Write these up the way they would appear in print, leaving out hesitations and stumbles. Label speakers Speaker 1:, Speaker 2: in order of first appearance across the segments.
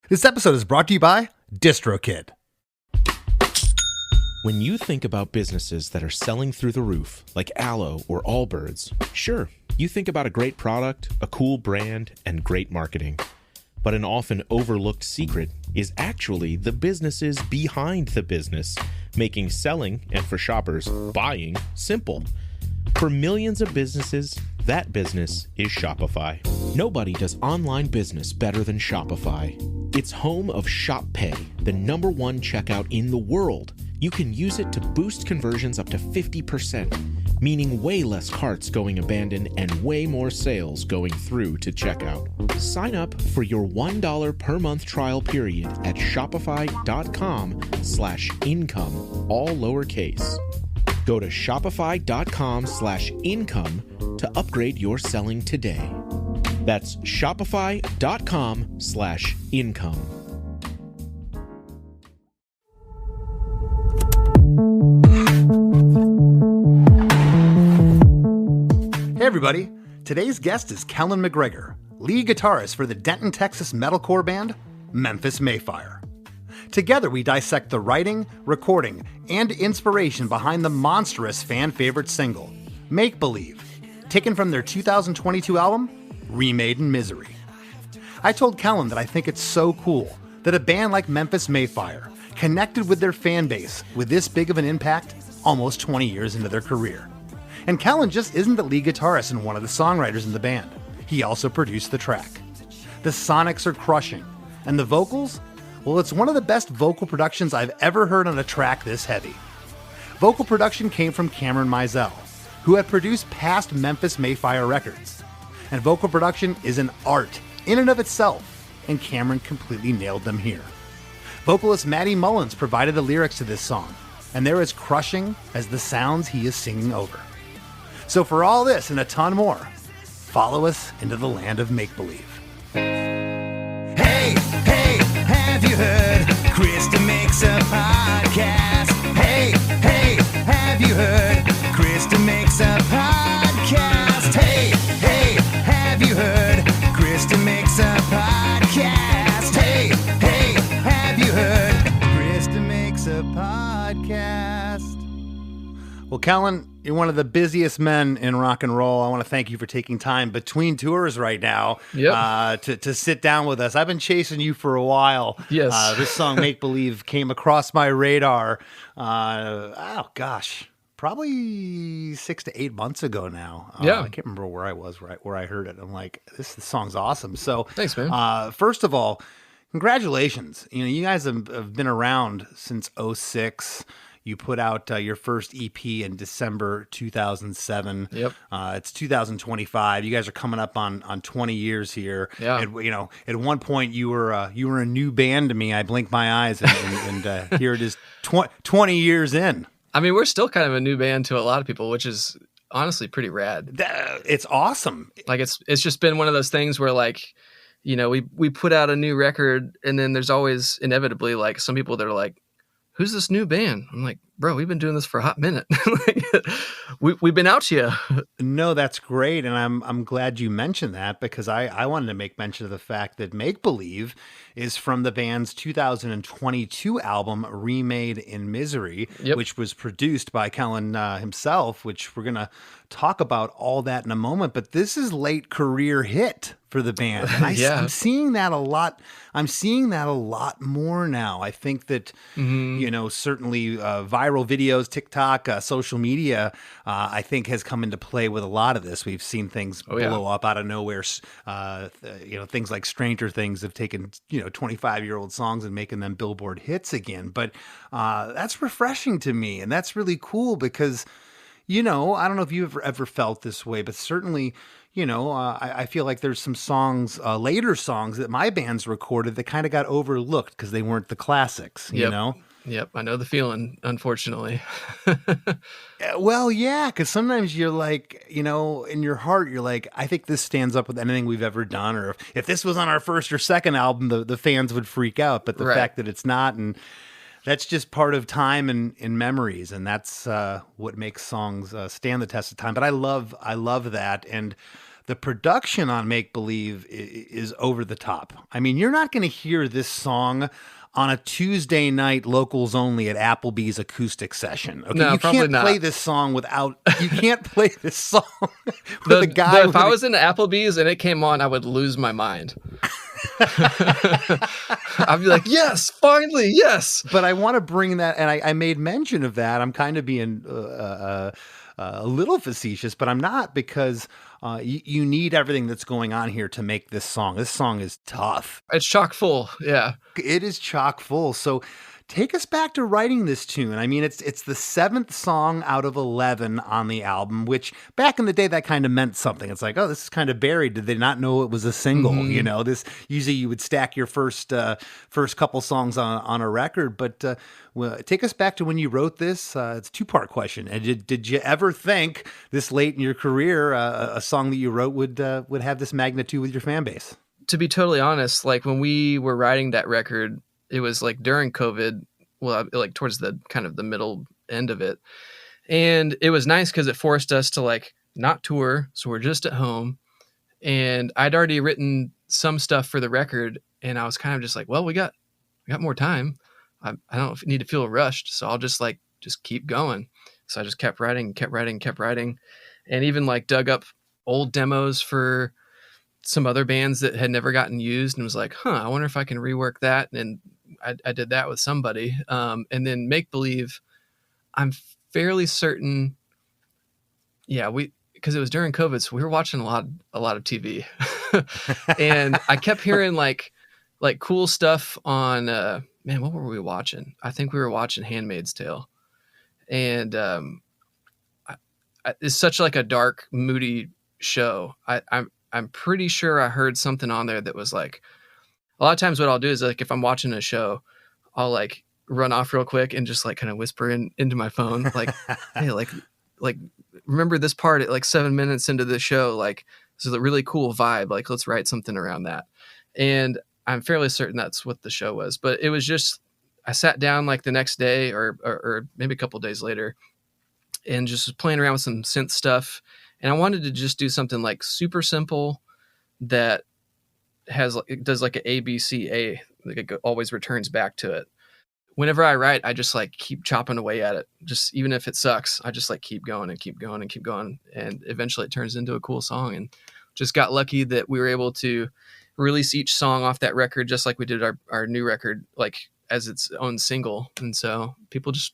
Speaker 1: This episode is brought to you by DistroKid.
Speaker 2: When you think about businesses that are selling through the roof, like Aloe or Allbirds, sure, you think about a great product, a cool brand, and great marketing. But an often overlooked secret is actually the businesses behind the business, making selling, and for shoppers, buying, simple. For millions of businesses, that business is Shopify. Nobody does online business better than Shopify. It's home of Shop Pay, the #1 checkout in the world. You can use it to boost conversions up to 50%, meaning way less carts going abandoned and way more sales going through to checkout. Sign up for your $1 per month trial period at shopify.com/income, all lowercase. Go to shopify.com/income to upgrade your selling today. That's shopify.com/income.
Speaker 1: Hey everybody, today's guest is Kellen McGregor, lead guitarist for the Denton, Texas metalcore band, Memphis May Fire. Together we dissect the writing, recording, and inspiration behind the monstrous fan-favorite single, Make Believe, taken from their 2022 album, Remade in Misery. I told Kellen that I think it's so cool that a band like Memphis May Fire connected with their fan base with this big of an impact almost 20 years into their career. And Kellen just isn't the lead guitarist and one of the songwriters in the band. He also produced the track. The sonics are crushing, and the vocals? Well, it's one of the best vocal productions I've ever heard on a track this heavy. Vocal production came from Cameron Mizell, who had produced past Memphis May Fire records. And vocal production is an art in and of itself, and Cameron completely nailed them here. Vocalist Maddie Mullins provided the lyrics to this song, and they're as crushing as the sounds he is singing over. So for all this and a ton more, follow us into the land of make-believe.
Speaker 3: Hey, hey, have you heard? Krista makes a podcast. Hey, hey, have you heard? Krista makes a podcast. Hey, hey, have you heard? Krista makes a podcast. Hey, hey, have you heard? Krista makes a podcast.
Speaker 1: Well, Kellen, you're one of the busiest men in rock and roll. I want to thank you for taking time between tours right now to sit down with us. I've been chasing you for a while.
Speaker 4: Yes.
Speaker 1: This song, Make Believe, came across my radar, probably 6 to 8 months ago now.
Speaker 4: Yeah.
Speaker 1: I can't remember where I was, where I heard it. I'm like, this song's awesome. So
Speaker 4: Thanks, man.
Speaker 1: First of all, congratulations. You guys have been around since 2006. You put out your first EP in December 2007.
Speaker 4: Yep.
Speaker 1: It's 2025. You guys are coming up on 20 years here.
Speaker 4: Yeah.
Speaker 1: And, at one point you were a new band to me. I blinked my eyes and here it is 20 years in.
Speaker 4: I mean, we're still kind of a new band to a lot of people, which is honestly pretty rad.
Speaker 1: It's awesome.
Speaker 4: Like it's just been one of those things where we put out a new record and then there's always inevitably like some people that are like, who's this new band? I'm like, bro, we've been doing this for a hot minute. We've been out to you.
Speaker 1: No, that's great. And I'm glad you mentioned that because I wanted to make mention of the fact that Make Believe is from the band's 2022 album, Remade in Misery, which was produced by Kellen himself, which we're going to talk about all that in a moment. But this is late career hit for the band. And I'm seeing that a lot. I'm seeing that a lot more now. I think that, certainly viral videos, TikTok, social media, I think has come into play with a lot of this. We've seen things blow up out of nowhere. Things like Stranger Things have taken, 25-year-old songs and making them Billboard hits again. But that's refreshing to me. And that's really cool because, I don't know if you've ever felt this way, but certainly, I feel like there's some songs, later songs that my bands recorded that kind of got overlooked because they weren't the classics, you know?
Speaker 4: Yep, I know the feeling, unfortunately.
Speaker 1: Well, yeah, because sometimes you're like, in your heart, you're like, I think this stands up with anything we've ever done. Or if this was on our first or second album, the fans would freak out. But the fact that it's not, and that's just part of time and memories. And that's what makes songs stand the test of time. But I love that. And the production on Make Believe is over the top. I mean, you're not going to hear this song on a Tuesday night locals only at Applebee's acoustic session. Okay,
Speaker 4: No,
Speaker 1: you
Speaker 4: probably
Speaker 1: can't
Speaker 4: not.
Speaker 1: play this song without. You can't play this song with a guy.
Speaker 4: If I was in Applebee's and it came on, I would lose my mind. I'd be like, yes, finally, yes.
Speaker 1: But I want to bring that, and I made mention of that. I'm kind of being a little facetious, but I'm not, because you need everything that's going on here to make this song. This song is tough.
Speaker 4: It's chock full. Yeah.
Speaker 1: It is chock full. So take us back to writing this tune. I mean, it's the 7th song out of 11 on the album, which back in the day, that kind of meant something. It's like, oh, this is kind of buried. Did they not know it was a single?
Speaker 4: Mm-hmm.
Speaker 1: You know, this usually you would stack your first couple songs on a record. But well, take us back to when you wrote this. It's a 2-part question. And did you ever think this late in your career, a song that you wrote would have this magnitude with your fan base?
Speaker 4: To be totally honest, like when we were writing that record, it was like during COVID, well, like towards the kind of the middle end of it. And it was nice because it forced us to like not tour. So we're just at home. And I'd already written some stuff for the record. And I was kind of just like, well, we got more time. I don't need to feel rushed. So I'll just keep going. So I just kept writing. And even like dug up old demos for some other bands that had never gotten used and was like, I wonder if I can rework that. And I did that with somebody. And then Make Believe, I'm fairly certain. Yeah, because it was during COVID, so we were watching a lot of TV. And I kept hearing like cool stuff on, man, what were we watching? I think we were watching Handmaid's Tale. And it's such like a dark, moody show. I'm pretty sure I heard something on there that was like, a lot of times what I'll do is like, if I'm watching a show, I'll like run off real quick and just like kind of whisper into my phone, like, hey, like remember this part at like 7 minutes into the show, like this is a really cool vibe. Like, let's write something around that. And I'm fairly certain that's what the show was, but it was just, I sat down like the next day or maybe a couple days later and just was playing around with some synth stuff. And I wanted to just do something like super simple that it does like an A, B, C, A, like it always returns back to it. Whenever I write, I just like keep chopping away at it. Just even if it sucks, I just like keep going and keep going and keep going. And eventually it turns into a cool song. And just got lucky that we were able to release each song off that record, just like we did our new record, like as its own single. And so people just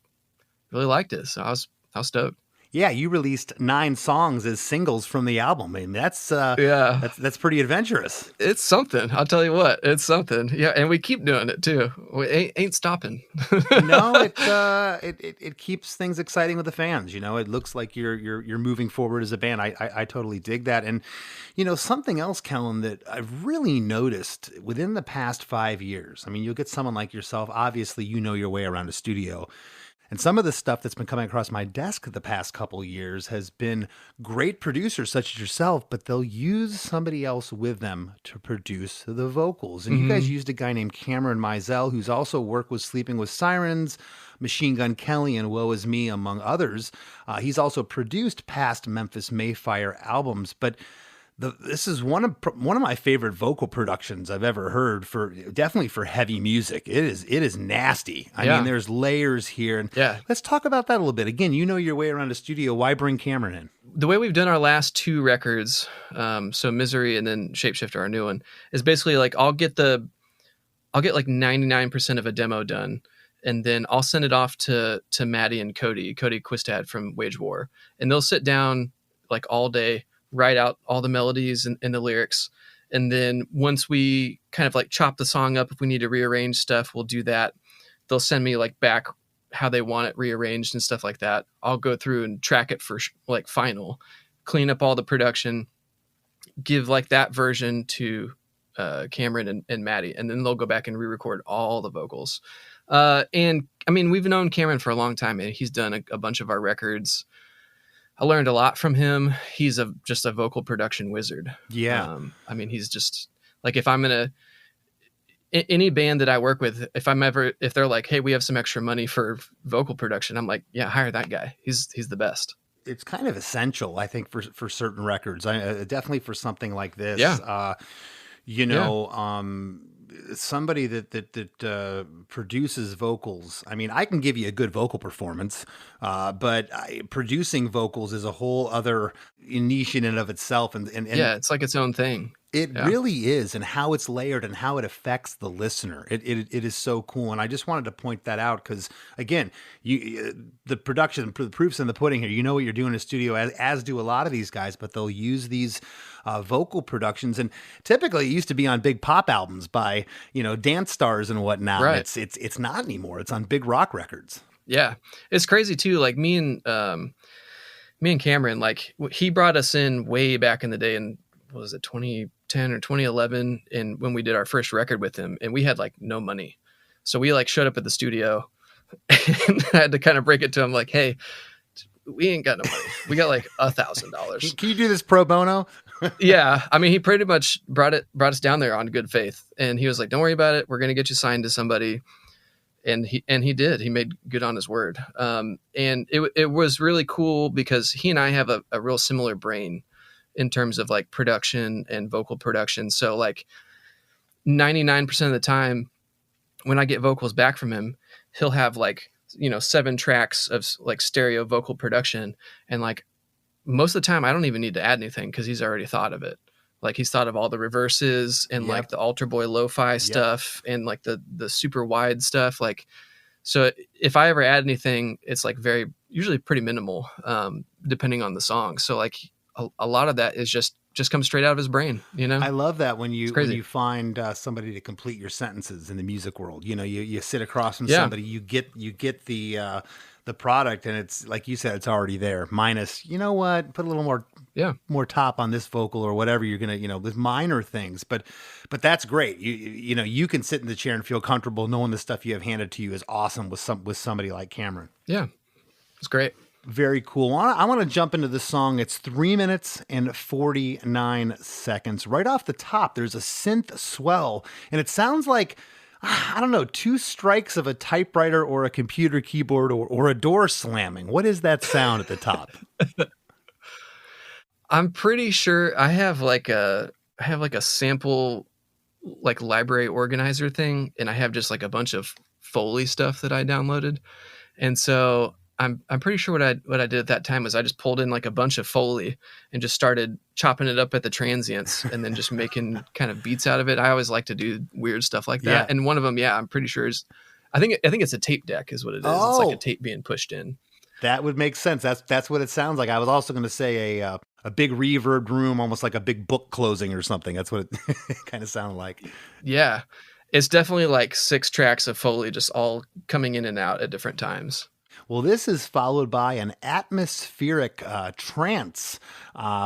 Speaker 4: really liked it. So I was stoked.
Speaker 1: Yeah, you released 9 songs as singles from the album. I mean, that's pretty adventurous.
Speaker 4: It's something. I'll tell you what, it's something. Yeah, and we keep doing it too. We ain't stopping.
Speaker 1: No, it keeps things exciting with the fans. You know, it looks like you're moving forward as a band. I totally dig that. And you know, something else, Kellen, that I've really noticed within the past 5 years. I mean, you'll get someone like yourself. Obviously, you know your way around a studio. And some of the stuff that's been coming across my desk the past couple of years has been great producers such as yourself, but they'll use somebody else with them to produce the vocals. And you guys used a guy named Cameron Mizell, who's also worked with Sleeping with Sirens, Machine Gun Kelly, and Woe Is Me, among others. He's also produced past Memphis May Fire albums, but this is one of my favorite vocal productions I've ever heard, definitely for heavy music. It is nasty. I mean, there's layers here. And let's talk about that a little bit. Again, you know your way around a studio. Why bring Cameron in?
Speaker 4: The way we've done our last 2 records, so Misery and then Shapeshifter, our new one, is basically like I'll get like 99% of a demo done, and then I'll send it off to Maddie and Cody Quistad from Wage War, and they'll sit down like all day, write out all the melodies and the lyrics. And then once we kind of like chop the song up, if we need to rearrange stuff, we'll do that. They'll send me like back how they want it rearranged and stuff like that. I'll go through and track it for like final, clean up all the production, give like that version to Cameron and Maddie, and then they'll go back and re-record all the vocals. And I mean, we've known Cameron for a long time, and he's done a bunch of our records. I learned a lot from him. He's just a vocal production wizard.
Speaker 1: Yeah.
Speaker 4: I mean, he's just like, if I'm going to, any band that I work with, if they're like, hey, we have some extra money for vocal production, I'm like, yeah, hire that guy. He's the best.
Speaker 1: it's kind of essential, I think, for certain records. Definitely for something like this.
Speaker 4: Yeah.
Speaker 1: You know, somebody that produces vocals. I mean, I can give you a good vocal performance, but producing vocals is a whole other niche in and of itself. And
Speaker 4: yeah, it's like its own thing.
Speaker 1: It really is, and how it's layered and how it affects the listener. It is so cool, and I just wanted to point that out because, again, the production, the proof's in the pudding here. You know what you're doing in the studio, as do a lot of these guys, but they'll use these vocal productions, and typically it used to be on big pop albums by dance stars and whatnot.
Speaker 4: Right.
Speaker 1: It's not anymore. It's on big rock records.
Speaker 4: Yeah, it's crazy too. Like me and Cameron, like he brought us in way back in the day, and what was it, 2010 or 2011, and when we did our first record with him, and we had like no money, so we like showed up at the studio and I had to kind of break it to him like, hey, we ain't got no money, we got like $1,000.
Speaker 1: Can you do this pro bono?
Speaker 4: Yeah, I mean, he pretty much brought us down there on good faith, and he was like, don't worry about it, we're gonna get you signed to somebody. And he did. He made good on his word. And it was really cool because he and I have a real similar brain in terms of like production and vocal production. So like 99% of the time when I get vocals back from him, he'll have like, 7 tracks of like stereo vocal production. And like most of the time I don't even need to add anything because he's already thought of it. Like he's thought of all the reverses and like the Altar Boy lo-fi stuff and like the super wide stuff. Like, so if I ever add anything, it's like usually pretty minimal, depending on the song. So like a lot of that is just comes straight out of his brain, I
Speaker 1: love that when you find somebody to complete your sentences in the music world. You sit across from somebody, you get the product, and it's like you said, it's already there. Minus, put a little more top on this vocal or whatever you're gonna, with minor things. But that's great. You can sit in the chair and feel comfortable knowing the stuff you have handed to you is awesome with somebody like Cameron.
Speaker 4: Yeah, it's great.
Speaker 1: Very cool. I want to jump into this song. It's 3 minutes and 49 seconds. Right off the top, there's a synth swell, and it sounds like, I don't know, 2 strikes of a typewriter or a computer keyboard or a door slamming. What is that sound at the top?
Speaker 4: I'm pretty sure I have like a sample like library organizer thing, and I have just like a bunch of Foley stuff that I downloaded. And so I'm pretty sure what I did at that time was I just pulled in like a bunch of Foley and just started chopping it up at the transients and then just making kind of beats out of it. I always like to do weird stuff like that. Yeah. And one of them, I'm pretty sure I think it's a tape deck is what it is. Oh, it's like a tape being pushed in.
Speaker 1: That would make sense. That's what it sounds like. I was also going to say a big reverb room, almost like a big book closing or something. That's what it kind of sounded like.
Speaker 4: Yeah. It's definitely like 6 tracks of Foley just all coming in and out at different times.
Speaker 1: Well, this is followed by an atmospheric trance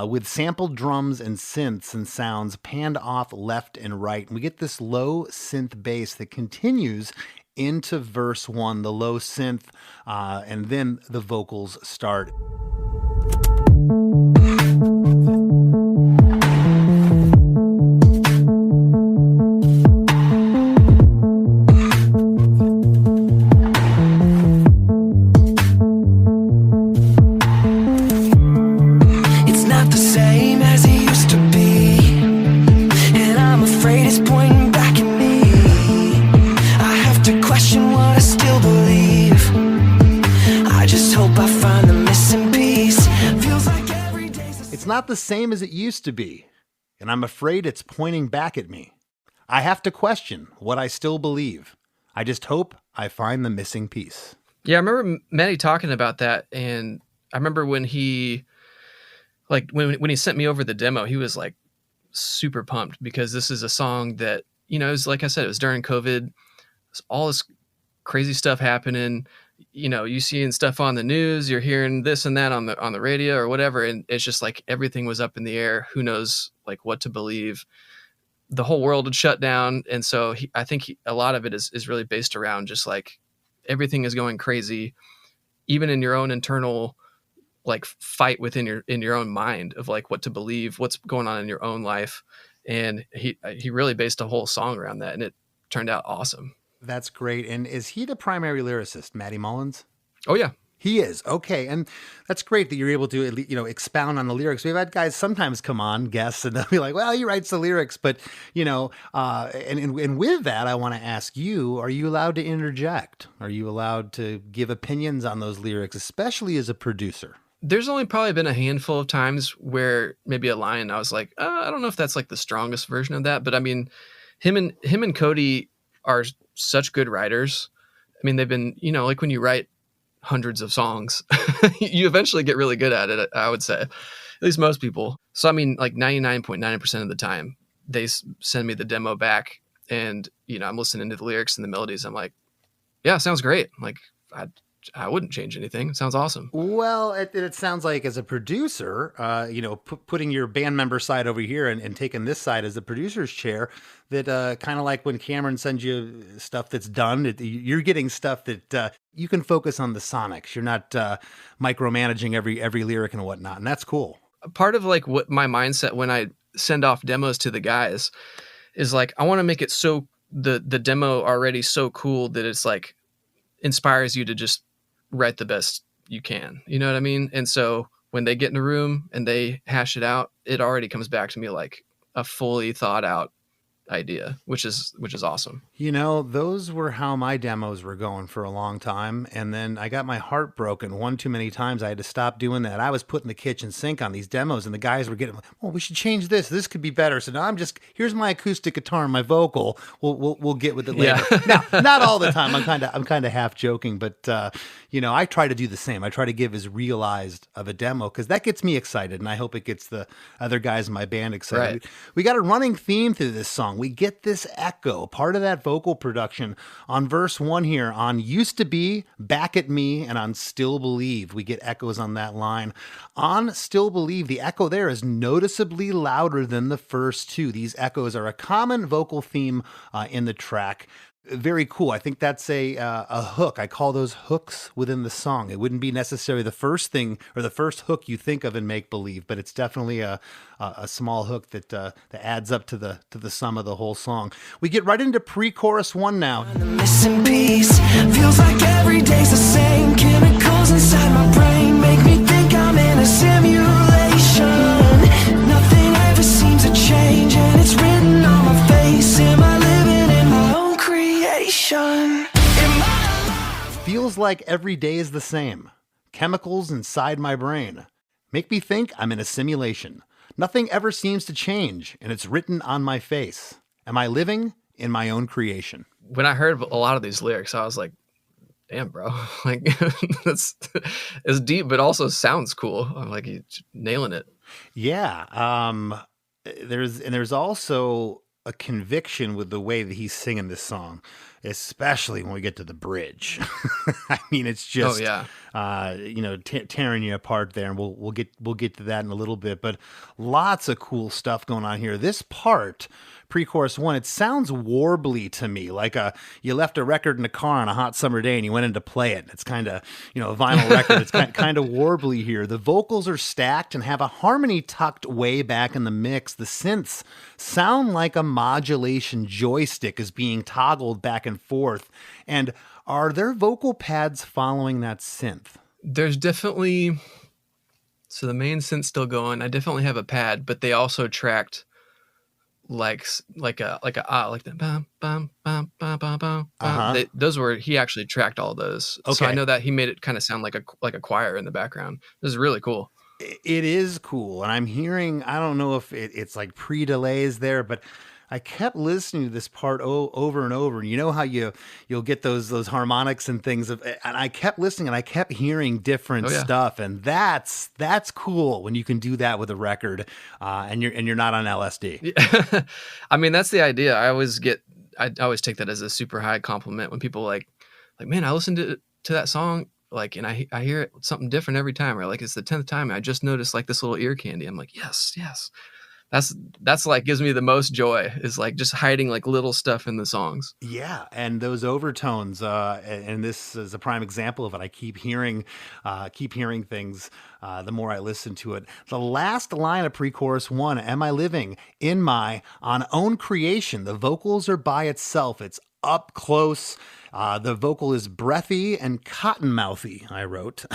Speaker 1: with sampled drums and synths and sounds panned off left and right. And we get this low synth bass that continues into verse 1, the low synth, and then the vocals start. Not the same as it used to be, and I'm afraid it's pointing back at me. I have to question what I still believe. I just hope I find the missing piece.
Speaker 4: Yeah, I remember Matty talking about that, and I remember when he when he sent me over the demo, he was like super pumped because this is a song that, it was like I said, it was during COVID. It's all this crazy stuff happening. You seeing stuff on the news, you're hearing this and that on the radio or whatever. And it's just like everything was up in the air. Who knows like what to believe. The whole world had shut down. And so I think a lot of it is really based around just like everything is going crazy, even in your own internal like fight within your own mind of like what to believe, what's going on in your own life. And he really based a whole song around that, and it turned out awesome.
Speaker 1: That's great. And is he the primary lyricist, Matty Mullins?
Speaker 4: Oh, yeah.
Speaker 1: He is. Okay. And that's great that you're able to, expound on the lyrics. We've had guys sometimes come on, guests, and they'll be like, well, he writes the lyrics. But, and with that, I want to ask you, are you allowed to interject? Are you allowed to give opinions on those lyrics, especially as a producer?
Speaker 4: There's only probably been a handful of times where maybe a line I was like, I don't know if that's like the strongest version of that. But I mean, him and Cody are such good writers. I mean, they've been, like when you write hundreds of songs, you eventually get really good at it, I would say, at least most people. So, I mean, like 99.9% of the time they send me the demo back and, I'm listening to the lyrics and the melodies. I'm like, yeah, sounds great. Like I wouldn't change anything. It sounds awesome.
Speaker 1: Well, it sounds like as a producer, putting your band member side over here and taking this side as the producer's chair, that kind of like when Cameron sends you stuff that's done, you're getting stuff that you can focus on the sonics. You're not micromanaging every lyric and whatnot. And that's cool.
Speaker 4: Part of like what my mindset when I send off demos to the guys is like, I want to make it so the demo already so cool that it's like inspires you to just write the best you can. You know what I mean? And so when they get in a room and they hash it out, it already comes back to me like a fully thought out idea, which is awesome.
Speaker 1: Those were how my demos were going for a long time. And then I got my heart broken one too many times. I had to stop doing that. I was putting the kitchen sink on these demos and the guys were getting like, oh, we should change this. This could be better. So now here's my acoustic guitar and my vocal. We'll get with it later. Yeah. Now, not all the time. I'm kind of half joking, but I try to do the same. I try to give as realized of a demo because that gets me excited. And I hope it gets the other guys in my band excited. Right. We got a running theme through this song. We get this echo, part of that vocal production on verse 1 here on Used to Be, Back at Me, and on Still Believe. We get echoes on that line. On Still Believe, the echo there is noticeably louder than the first two. These echoes are a common vocal theme in the track. Very cool. I think that's a hook. I call those hooks within the song. It wouldn't be necessarily the first thing or the first hook you think of in Make Believe, but it's definitely a small hook that adds up to the sum of the whole song. We get right into pre-chorus 1 now.
Speaker 3: The missing piece feels like every day's the same. Chemicals inside my brain make me think I'm in a simulation. Nothing ever seems to change, and it's written on my face. Am I living in my own creation?
Speaker 1: Feels like every day is the same. Chemicals inside my brain make me think I'm in a simulation. Nothing ever seems to change, and it's written on my face. Am I living in my own creation?
Speaker 4: When I heard a lot of these lyrics, I was like, damn, bro. Like, it's deep, but also sounds cool. I'm like, you're nailing it.
Speaker 1: Yeah. There's also a conviction with the way that he's singing this song, especially when we get to the bridge. I mean, it's just, tearing you apart there, and we'll get to that in a little bit. But lots of cool stuff going on here. This part, pre-chorus 1, it sounds warbly to me, like you left a record in a car on a hot summer day and you went in to play it. It's kind of, a vinyl record. It's kind of warbly here. The vocals are stacked and have a harmony tucked way back in the mix. The synths sound like a modulation joystick is being toggled back and forth. And are there vocal pads following that synth?
Speaker 4: There's definitely, so the main synth's still going. I definitely have a pad, but they also tracked like the bum bum bum bum bum bum. Those were, he actually tracked all those. Okay. So I know that he made it kind of sound like a choir in the background. This is really cool.
Speaker 1: It is cool, and I'm hearing, I don't know if it's like pre-delays there, but I kept listening to this part over and over. And you know how you'll get those harmonics and things and I kept listening and I kept hearing different stuff, and that's cool when you can do that with a record, and you're not on LSD.
Speaker 4: Yeah. I mean, that's the idea. I always take that as a super high compliment when people like, man, I listened to that song, like, and I hear it something different every time, or like it's the 10th time. I just noticed like this little ear candy. I'm like, yes. That's like gives me the most joy, is like just hiding like little stuff in the songs.
Speaker 1: Yeah. And those overtones, and this is a prime example of it. I keep hearing things, the more I listen to it. The last line of pre-chorus 1, am I living in my own creation? The vocals are by itself. It's up close. The vocal is breathy and cottonmouthy, I wrote.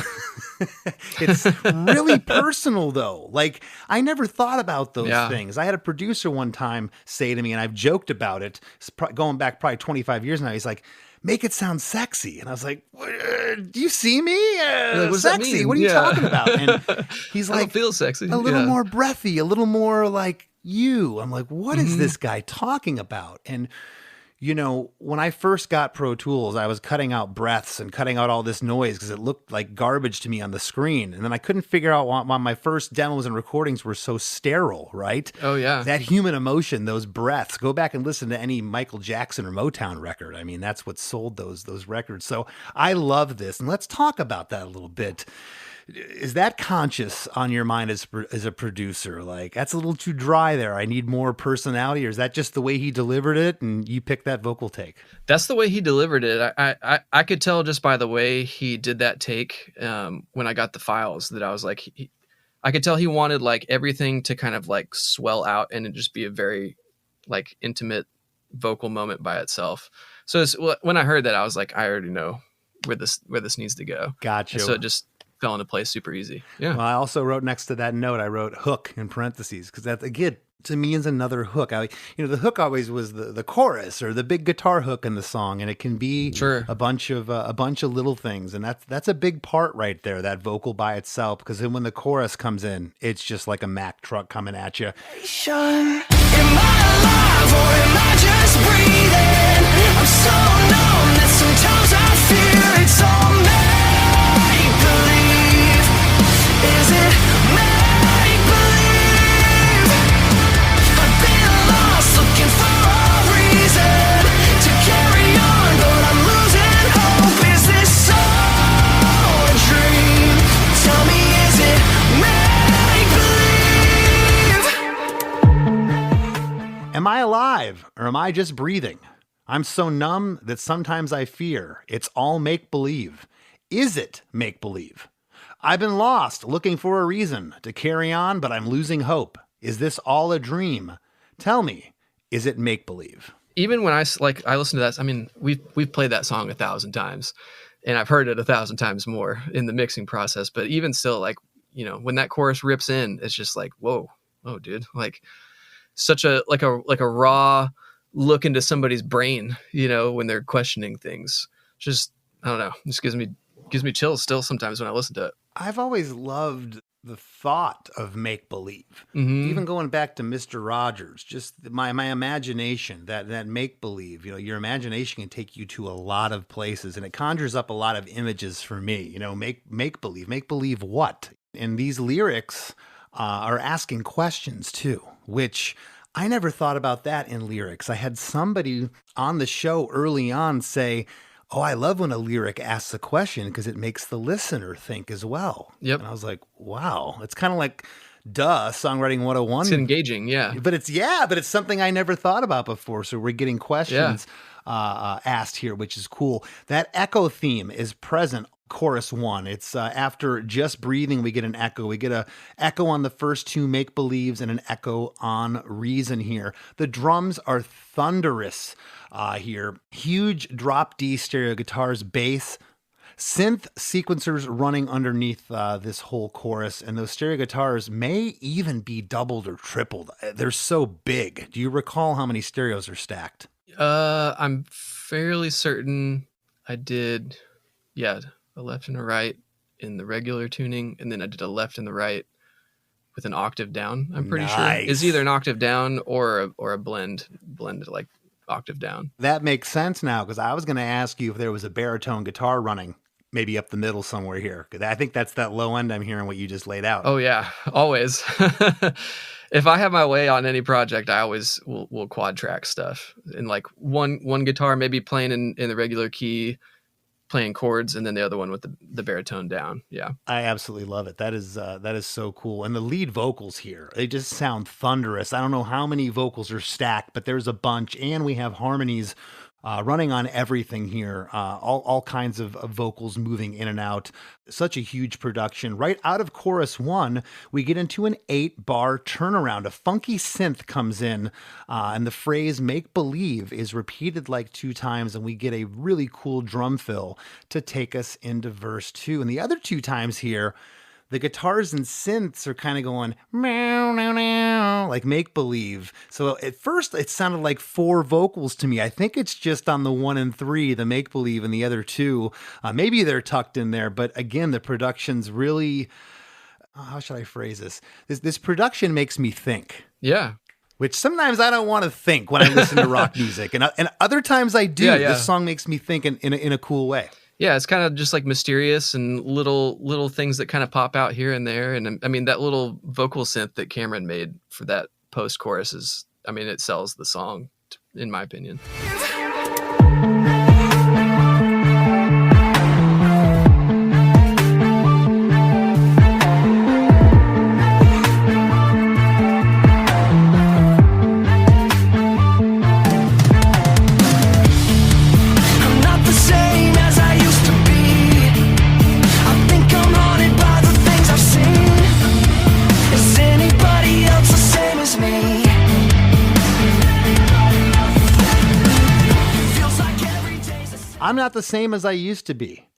Speaker 1: It's really personal, though. Like, I never thought about those things. I had a producer one time say to me, and I've joked about it, going back probably 25 years now, he's like, make it sound sexy. And I was like, do you see me?
Speaker 4: Like, what
Speaker 1: sexy? What are you talking about? And he's
Speaker 4: I
Speaker 1: like,
Speaker 4: don't feel sexy.
Speaker 1: A little more breathy, a little more like you. I'm like, what is this guy talking about? And you know, when I first got Pro Tools, I was cutting out breaths and cutting out all this noise because it looked like garbage to me on the screen. And then I couldn't figure out why my first demos and recordings were so sterile, right?
Speaker 4: Oh, yeah.
Speaker 1: That human emotion, those breaths. Go back and listen to any Michael Jackson or Motown record. I mean, that's what sold those records. So I love this. And let's talk about that a little bit. Is that conscious on your mind as a producer? Like, that's a little too dry there. I need more personality. Or is that just the way he delivered it and you picked that vocal take?
Speaker 4: That's the way he delivered it. I could tell just by the way he did that take when I got the files that I was like, I could tell he wanted like everything to kind of like swell out and it just be a very like intimate vocal moment by itself. So when I heard that, I was like, I already know where this needs to go.
Speaker 1: Gotcha.
Speaker 4: And so it just fell into place super easy. Yeah.
Speaker 1: Well, I also wrote next to that note, I wrote hook in parentheses because that, again, to me is another hook. The hook always was the chorus or the big guitar hook in the song, and it can be a bunch of little things, and that's a big part right there. That vocal by itself, because then when the chorus comes in, it's just like a Mack truck coming at you.
Speaker 3: Am I alive or am I just breathing? I'm so numb that sometimes I fear it's all make believe. Is it make believe? I've been lost looking for a reason to carry on, but I'm losing hope. Is this all a dream? Tell me, is it make believe?
Speaker 1: Am I alive or am I just breathing? I'm so numb that sometimes I fear it's all make-believe. Is it make-believe? I've been lost looking for a reason to carry on, but I'm losing hope. Is this all a dream? Tell me, is it make-believe?
Speaker 4: Even when I listen to that, I mean, we've played that song 1,000 times and I've heard it 1,000 times more in the mixing process. But even still, like, you know, when that chorus rips in, it's just like, whoa, dude, like such a raw look into somebody's brain, you know, when they're questioning things. Just, I don't know, just gives me chills still sometimes when I listen to it.
Speaker 1: I've always loved the thought of make-believe. Even going back to Mr. Rogers, just my imagination, that make-believe, you know, your imagination can take you to a lot of places and it conjures up a lot of images for me, you know, make-believe what? And these lyrics are asking questions too, which I never thought about that in lyrics. I had somebody on the show early on say, oh, I love when a lyric asks a question because it makes the listener think as well.
Speaker 4: Yep.
Speaker 1: And I was like, wow, it's kind of like, songwriting 101.
Speaker 4: It's engaging, yeah.
Speaker 1: But it's something I never thought about before. So we're getting questions asked here, which is cool. That echo theme is present. Chorus 1. It's after just breathing, we get an echo. We get a echo on the first two make-believes and an echo on reason here. The drums are thunderous here. Huge drop D stereo guitars, bass, synth sequencers running underneath this whole chorus. And those stereo guitars may even be doubled or tripled. They're so big. Do you recall how many stereos are stacked?
Speaker 4: I'm fairly certain I did, a left and a right in the regular tuning, and then I did a left and the right with an octave down. I'm pretty sure it's either an octave down or a blend like octave down.
Speaker 1: That makes sense now, because I was going to ask you if there was a baritone guitar running maybe up the middle somewhere here, because I think that's that low end I'm hearing what you just laid out.
Speaker 4: Oh yeah, always. If I have my way on any project, I always will quad track stuff, and like one guitar maybe playing in the regular key, playing chords, and then the other one with the baritone down. Yeah.
Speaker 1: I absolutely love it. That is so cool. And the lead vocals here, they just sound thunderous. I don't know how many vocals are stacked, but there's a bunch, and we have harmonies running on everything here, all kinds of vocals moving in and out. Such a huge production. Right out of chorus 1, we get into an 8-bar turnaround. A funky synth comes in, and the phrase "make believe" is repeated like 2 times, and we get a really cool drum fill to take us into verse 2. And the other 2 times here, the guitars and synths are kind of going meow, meow, meow, like make believe. So at first it sounded like 4 vocals to me. I think it's just on the 1 and 3, the make believe, and the other 2. Maybe they're tucked in there. But again, the production's really, how should I phrase this? This production makes me think.
Speaker 4: Yeah.
Speaker 1: Which sometimes I don't want to think when I listen to rock music. And other times I do.
Speaker 4: Yeah.
Speaker 1: This song makes me think in a cool way.
Speaker 4: Yeah, it's kind of just like mysterious and little things that kind of pop out here and there. And I mean, that little vocal synth that Cameron made for that post chorus is, I mean, it sells the song, in my opinion.
Speaker 1: I'm not the same as I used to be.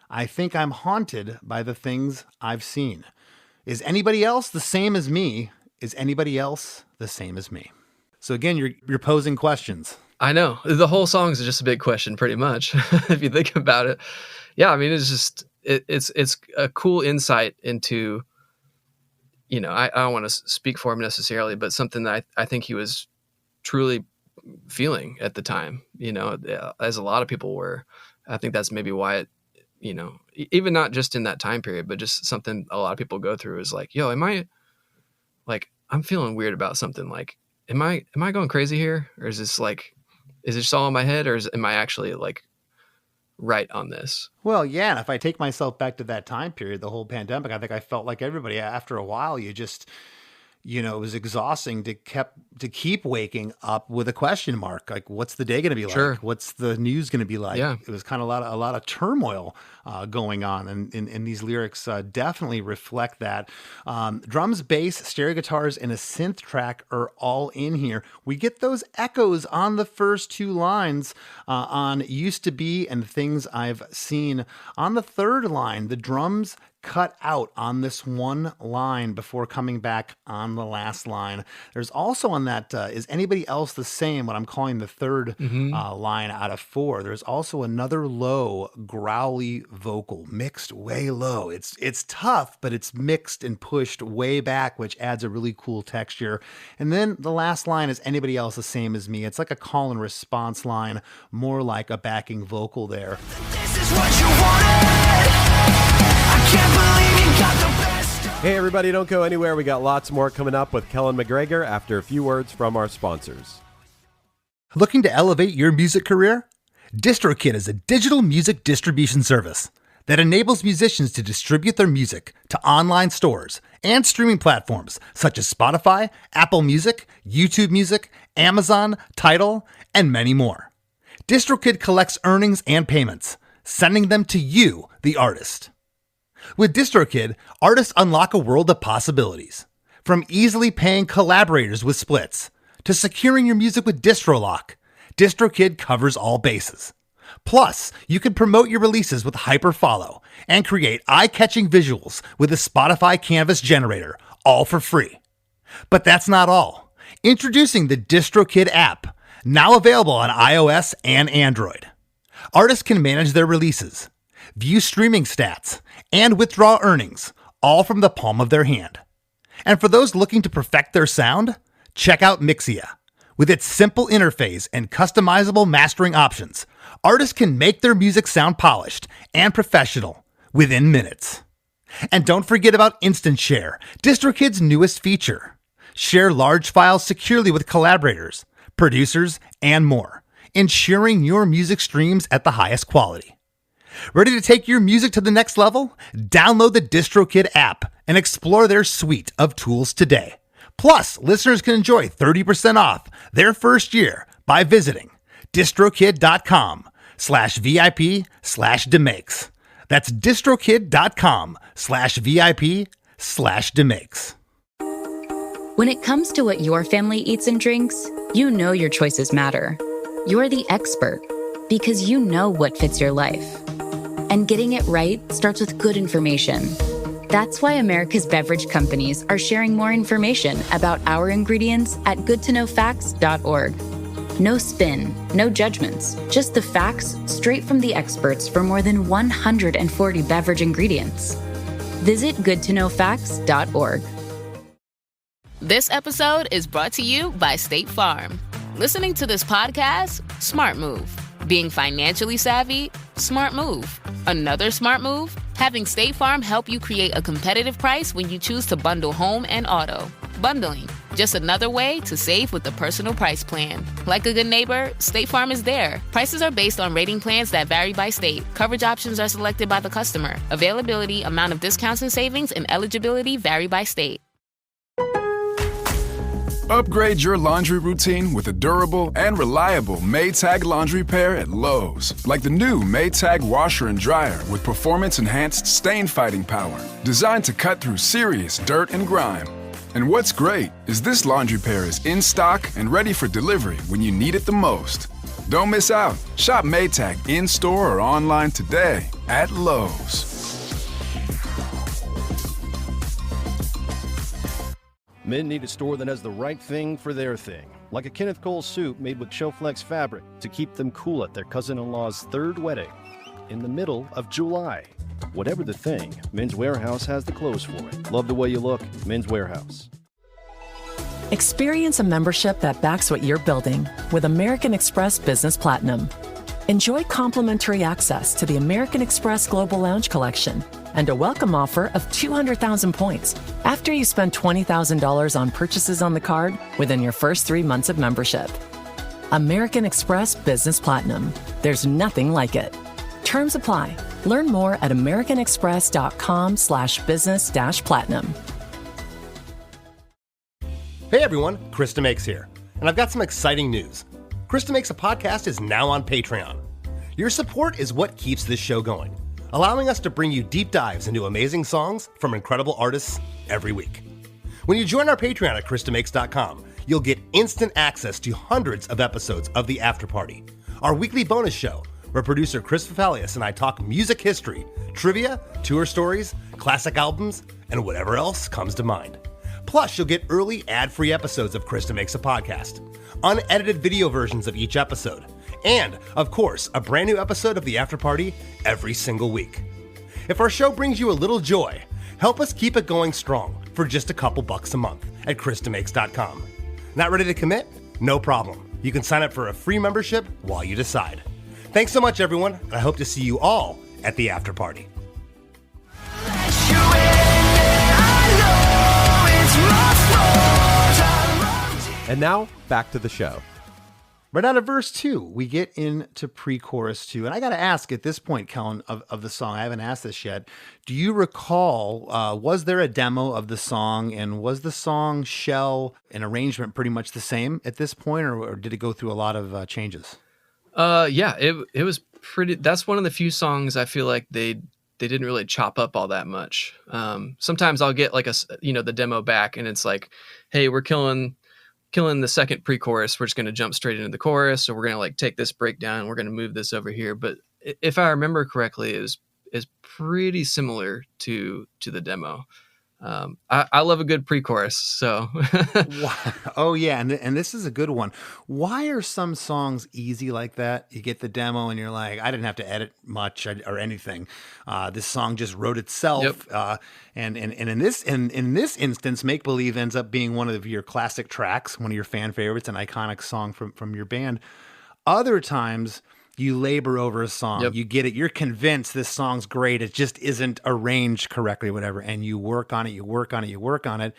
Speaker 1: I think I'm haunted by the things I've seen. Is anybody else the same as me? Is anybody else the same as me? So again, you're posing questions.
Speaker 4: I know. The whole song is just a big question, pretty much, if you think about it. Yeah, I mean, it's just, it's a cool insight into, you know, I don't want to speak for him necessarily, but something that I think he was truly feeling at the time, you know, as a lot of people were. I think that's maybe why it, you know, even not just in that time period, but just something a lot of people go through is like, yo, I'm feeling weird about something. Like, am I going crazy here? Or is this all in my head, or am I actually like right on this?
Speaker 1: Well, yeah. And if I take myself back to that time period, the whole pandemic, I think I felt like everybody. After a while, you just, you know, it was exhausting to keep waking up with a question mark. Like, what's the day going to be like?
Speaker 4: Sure.
Speaker 1: What's the news going to be like?
Speaker 4: Yeah.
Speaker 1: It was kind of a lot of turmoil going on. And these lyrics definitely reflect that. Drums, bass, stereo guitars, and a synth track are all in here. We get those echoes on the first 2 lines on Used to Be and Things I've Seen. On the 3rd line, the drums cut out on this 1 line before coming back on the last line. There's also on that, is anybody else the same? What I'm calling the 3rd line out of 4. There's also another low, growly vocal, mixed way low. It's tough, but it's mixed and pushed way back, which adds a really cool texture. And then the last line is anybody else the same as me. It's like a call and response line, more like a backing vocal there.
Speaker 3: This is what you wanted. I can't believe you got the best.
Speaker 5: Hey everybody, don't go anywhere. We got lots more coming up with Kellen McGregor after a few words from our sponsors.
Speaker 1: Looking to elevate your music career? DistroKid is a digital music distribution service that enables musicians to distribute their music to online stores and streaming platforms such as Spotify, Apple Music, YouTube Music, Amazon, Tidal, and many more. DistroKid collects earnings and payments, sending them to you, the artist. With DistroKid, artists unlock a world of possibilities. From easily paying collaborators with splits to securing your music with DistroLock, DistroKid covers all bases. Plus, you can promote your releases with Hyperfollow and create eye-catching visuals with the Spotify Canvas generator, all for free. But that's not all. Introducing the DistroKid app, now available on iOS and Android. Artists can manage their releases, view streaming stats, and withdraw earnings, all from the palm of their hand. And for those looking to perfect their sound, check out Mixia. With its simple interface and customizable mastering options, artists can make their music sound polished and professional within minutes. And don't forget about Instant Share, DistroKid's newest feature. Share large files securely with collaborators, producers, and more, ensuring your music streams at the highest quality. Ready to take your music to the next level? Download the DistroKid app and explore their suite of tools today. Plus, listeners can enjoy 30% off their first year by visiting distrokid.com/VIP/DeMakes. That's distrokid.com/VIP/DeMakes.
Speaker 6: When it comes to what your family eats and drinks, you know your choices matter. You're the expert because you know what fits your life. And getting it right starts with good information. That's why America's beverage companies are sharing more information about our ingredients at goodtoknowfacts.org. No spin, no judgments, just the facts straight from the experts for more than 140 beverage ingredients. Visit goodtoknowfacts.org.
Speaker 7: This episode is brought to you by State Farm. Listening to this podcast? Smart move. Being financially savvy? Smart move. Another smart move? Having State Farm help you create a competitive price when you choose to bundle home and auto. Bundling, just another way to save with the personal price plan. Like a good neighbor, State Farm is there. Prices are based on rating plans that vary by state. Coverage options are selected by the customer. Availability, amount of discounts and savings, and eligibility vary by state.
Speaker 8: Upgrade your laundry routine with a durable and reliable Maytag laundry pair at Lowe's. Like the new Maytag washer and dryer with performance-enhanced stain-fighting power. Designed to cut through serious dirt and grime. And what's great is this laundry pair is in stock and ready for delivery when you need it the most. Don't miss out. Shop Maytag in-store or online today at Lowe's.
Speaker 9: Men need a store that has the right thing for their thing, like a Kenneth Cole suit made with Choflex fabric to keep them cool at their cousin-in-law's third wedding in the middle of July. Whatever the thing, Men's Warehouse has the clothes for it. Love the way you look, Men's Warehouse.
Speaker 10: Experience a membership that backs what you're building with American Express Business Platinum. Enjoy complimentary access to the American Express Global Lounge Collection and a welcome offer of 200,000 points after you spend $20,000 on purchases on the card within your first 3 months of membership. American Express Business Platinum. There's nothing like it. Terms apply. Learn more at americanexpress.com/business-platinum.
Speaker 5: Hey everyone, Chris DeMakes here, and I've got some exciting news. Chris DeMakes a Podcast is now on Patreon. Your support is what keeps this show going, allowing us to bring you deep dives into amazing songs from incredible artists every week. When you join our Patreon at chrisdemakes.com, you'll get instant access to hundreds of episodes of The After Party, our weekly bonus show where producer Chris Fafalius and I talk music history, trivia, tour stories, classic albums, and whatever else comes to mind. Plus, you'll get early ad-free episodes of Chris DeMakes a Podcast, unedited video versions of each episode, and, of course, a brand new episode of The After Party every single week. If our show brings you a little joy, help us keep it going strong for just a couple bucks a month at chrisdemakes.com. Not ready to commit? No problem. You can sign up for a free membership while you decide. Thanks so much, everyone, and I hope to see you all at The After Party. And now, back to the show.
Speaker 1: Right out of verse 2, we get into pre-chorus 2. And I got to ask at this point, Kellen, of the song, I haven't asked this yet. Do you recall, was there a demo of the song, and was the song shell and arrangement pretty much the same at this point, or did it go through a lot of changes?
Speaker 4: Yeah, it was pretty, that's one of the few songs I feel like they didn't really chop up all that much. Sometimes I'll get like the demo back and it's like, hey, we're killing the second pre-chorus. We're just going to jump straight into the chorus, or we're going to like take this breakdown and we're going to move this over here. But if I remember correctly, is pretty similar to the demo. I love a good pre-chorus, so.
Speaker 1: Oh yeah, and this is a good one. Why are some songs easy like that? You get the demo and you're like, I didn't have to edit much or anything. This song just wrote itself. Yep. And in this instance, Make Believe ends up being one of your classic tracks, one of your fan favorites, an iconic song from your band. Other times, you labor over a song. Yep. You get it. You're convinced this song's great. It just isn't arranged correctly, whatever. And you work on it.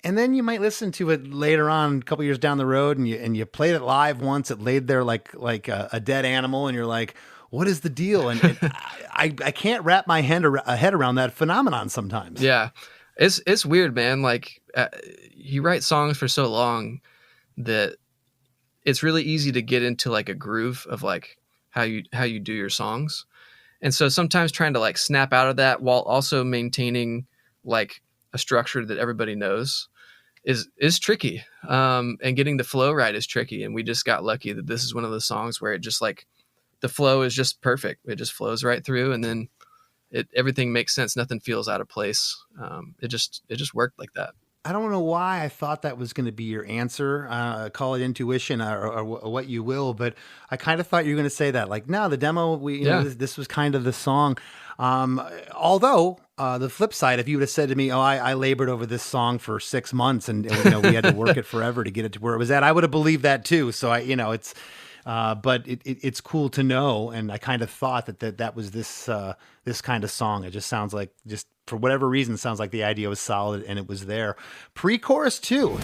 Speaker 1: And then you might listen to it later on, a couple years down the road, and you played it live once. It laid there like a dead animal, and you're like, what is the deal? And I can't wrap my head around that phenomenon sometimes.
Speaker 4: Yeah, it's weird, man. Like you write songs for so long that it's really easy to get into like a groove of like how you do your songs. And so sometimes trying to like snap out of that while also maintaining like a structure that everybody knows is tricky. And getting the flow right is tricky. And we just got lucky that this is one of those songs where it just like the flow is just perfect. It just flows right through, and then everything makes sense. Nothing feels out of place. It just worked like that.
Speaker 1: I don't know why I thought that was going to be your answer. Call it intuition or what you will, but I kind of thought you were going to say that. Like, no, the demo, you know, this was kind of the song. Although the flip side, if you would have said to me, "Oh, I labored over this song for 6 months, and you know, we had to work it forever to get it to where it was at," I would have believed that too. So it's. But it's cool to know, and I kind of thought that was this kind of song. It just sounds like, just for whatever reason, sounds like the idea was solid and it was there. Pre-chorus too.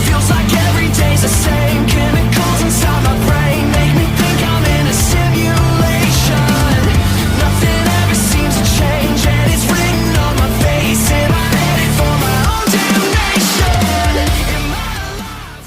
Speaker 3: Feels like every day's the same. Chemicals inside my brain make me think I'm in a simulation. Nothing ever seems to change, and it's written on my face. Am I headed for my own damnation?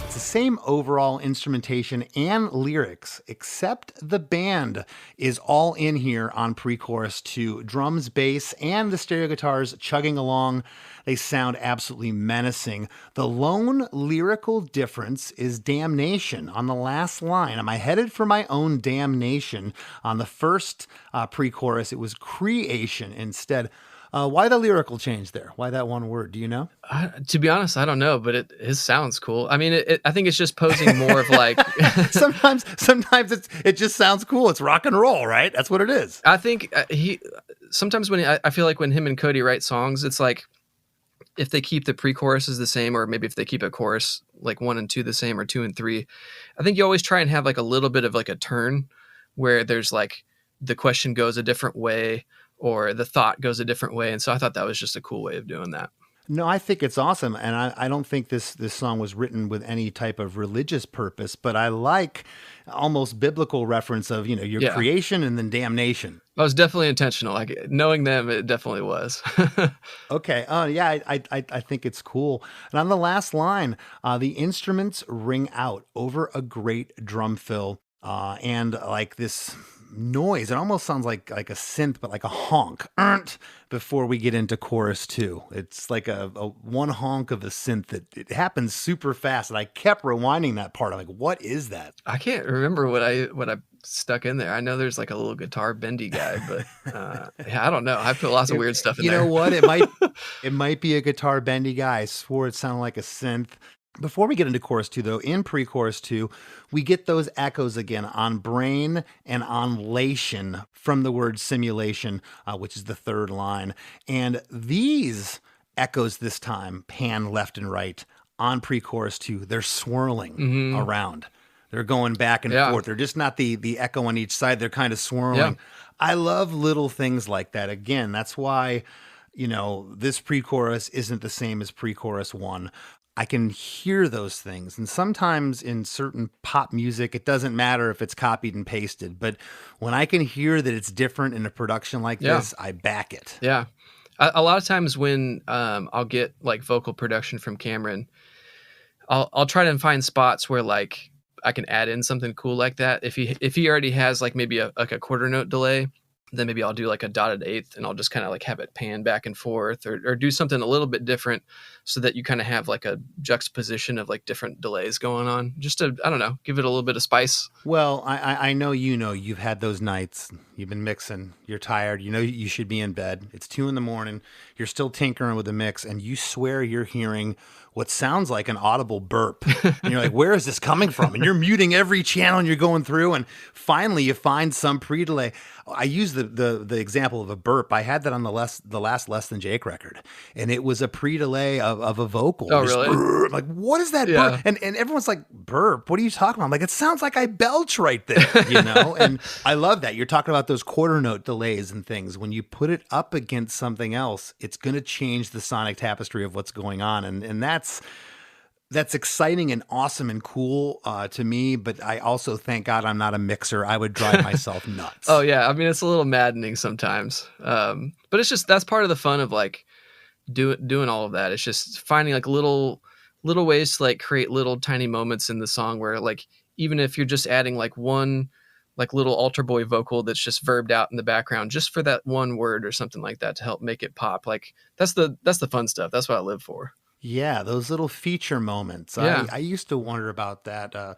Speaker 1: It's the same overall instrumentation and lyrics, except the band is all in here on pre-chorus 2. Drums, bass, and the stereo guitars chugging along. They sound absolutely menacing. The lone lyrical difference is damnation on the last line. Am I headed for my own damnation? On the first pre-chorus, it was creation instead. Why the lyrical change there? Why that one word? Do you know?
Speaker 4: To be honest, I don't know, but it sounds cool. I mean, I think it's just posing more of like
Speaker 1: sometimes it just sounds cool. It's rock and roll, right? That's what it is.
Speaker 4: I think sometimes when I feel like when him and Cody write songs, it's like if they keep the pre-choruses the same, or maybe if they keep a chorus like 1 and 2 the same, or 2 and 3, I think you always try and have like a little bit of like a turn where there's like the question goes a different way, or the thought goes a different way. And so I thought that was just a cool way of doing that.
Speaker 1: No, I think it's awesome. And I don't think this song was written with any type of religious purpose, but I like almost biblical reference of, your creation and then damnation.
Speaker 4: That was definitely intentional. Like knowing them, it definitely was.
Speaker 1: Okay. I think it's cool. And on the last line, the instruments ring out over a great drum fill and like this noise. It almost sounds like a synth, but like a honk before we get into chorus 2. It's like a one honk of a synth that it happens super fast. And I kept rewinding that part. I'm like, what is that?
Speaker 4: I can't remember what I stuck in there. I know there's like a little guitar bendy guy, but I don't know. I put lots of weird stuff in there.
Speaker 1: You know what? It might be a guitar bendy guy. I swore it sounded like a synth. Before we get into chorus 2, though, in pre-chorus 2, we get those echoes again on brain and on lation from the word simulation, which is the third line. And these echoes this time pan left and right on pre-chorus 2. They're swirling around. They're going back and forth. They're just not the echo on each side. They're kind of swirling. Yeah. I love little things like that. Again, that's why, this pre-chorus isn't the same as pre-chorus 1. I can hear those things. And sometimes in certain pop music, it doesn't matter if it's copied and pasted. But when I can hear that it's different in a production like this, I back it.
Speaker 4: Yeah. A lot of times when I'll get like vocal production from Cameron, I'll try to find spots where like I can add in something cool like that. If he already has like maybe a quarter note delay, then maybe I'll do like a dotted eighth, and I'll just kind of like have it pan back and forth, or do something a little bit different so that you kind of have like a juxtaposition of like different delays going on, just to, I don't know, give it a little bit of spice.
Speaker 1: Well, I know you've had those nights. You've been mixing. You're tired. You should be in bed. It's 2 a.m. You're still tinkering with the mix, and you swear you're hearing what sounds like an audible burp. And you're like, where is this coming from? And you're muting every channel and you're going through, and finally you find some pre-delay. I use the example of a burp. I had that on the last Less Than Jake record, and it was a pre-delay of a vocal.
Speaker 4: Oh, really?
Speaker 1: I'm like, what is that burp? And everyone's like, burp? What are you talking about? I'm like, it sounds like I belch right there, And I love that. You're talking about those quarter note delays and things. When you put it up against something else, it's going to change the sonic tapestry of what's going on. And that's exciting and awesome and cool to me, but I also thank God I'm not a mixer. I would drive myself nuts.
Speaker 4: Oh yeah, I mean it's a little maddening sometimes, but it's just that's part of the fun of like doing all of that. It's just finding like little little ways to like create little tiny moments in the song where like, even if you're just adding like one like little altar boy vocal that's just verbed out in the background just for that one word or something like that to help make it pop. Like that's the fun stuff. That's what I live for.
Speaker 1: Yeah, those little feature moments.
Speaker 4: Yeah.
Speaker 1: I used to wonder about that.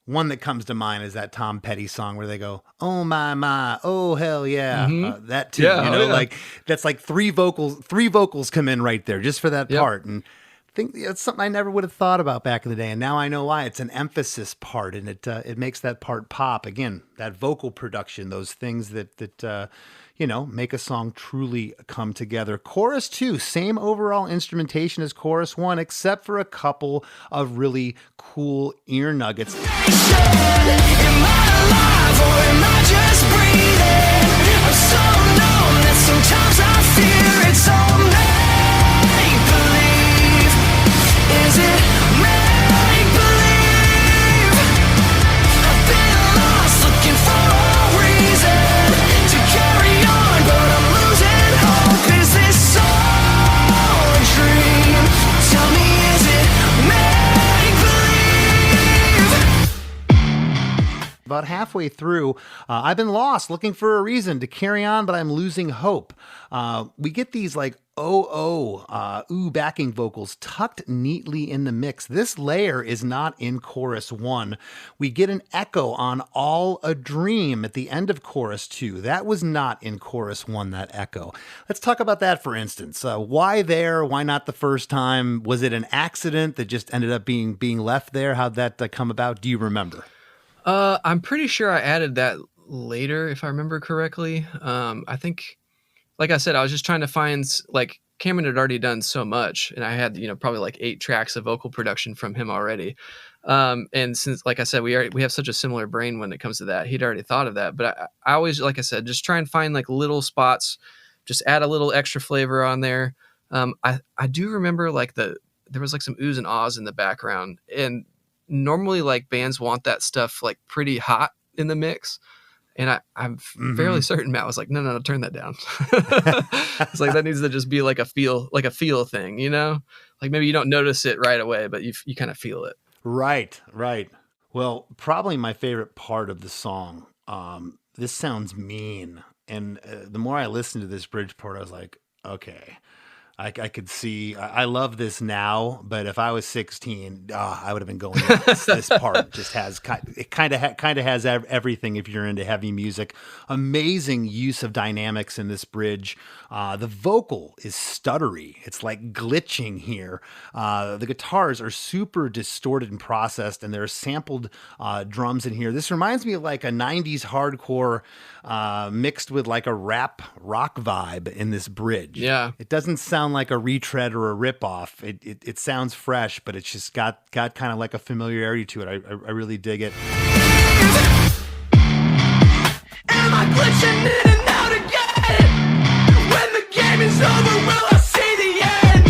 Speaker 1: One that comes to mind is that Tom Petty song where they go, "Oh my, oh hell yeah," that too.
Speaker 4: Yeah,
Speaker 1: you know,
Speaker 4: yeah.
Speaker 1: like that's like three vocals come in right there just for that
Speaker 4: Yep.
Speaker 1: part, and I think it's something I never would have thought about back in the day, and now I know why. It's an emphasis part, and it makes that part pop. Again, that vocal production, those things that you know, make a song truly come together. Chorus 2, same overall instrumentation as chorus 1, except for a couple of really cool ear nuggets. About halfway through, I've been lost, looking for a reason to carry on, but I'm losing hope. We get these like ooh backing vocals tucked neatly in the mix. This layer is not in chorus 1. We get an echo on All a Dream at the end of chorus 2. That was not in chorus 1, that echo. Let's talk about that, for instance. Why there? Why not the first time? Was it an accident that just ended up being left there? How'd that come about? Do you remember?
Speaker 4: I'm pretty sure I added that later, if I remember correctly. I think, like I said, I was just trying to find, like, Cameron had already done so much, and I had, you know, probably like 8 tracks of vocal production from him already. And since, like I said, we have such a similar brain when it comes to that, he'd already thought of that. But I always, like I said, just try and find like little spots, just add a little extra flavor on there. I do remember like there was like some oohs and ahs in the background, and normally like bands want that stuff like pretty hot in the mix, and I'm fairly certain Matt was like, no, turn that down. It's like that needs to just be like a feel thing, you know, like maybe you don't notice it right away, but you kind of feel it.
Speaker 1: Right. Well, probably my favorite part of the song. This sounds mean, and the more I listened to this bridge part, I was like, okay. I could see. I love this now, but if I was 16, I would have been going nuts. This part just has kind of has everything. If you're into heavy music, amazing use of dynamics in this bridge. The vocal is stuttery. It's like glitching here. The guitars are super distorted and processed, and there are sampled drums in here. This reminds me of like a 90s hardcore mixed with like a rap rock vibe in this bridge.
Speaker 4: Yeah,
Speaker 1: it doesn't sound like a retread or a ripoff. It sounds fresh, but it's just got kind of like a familiarity to it. I really dig it.
Speaker 3: Am I glitching in and out again? When the game is over, will I see the end?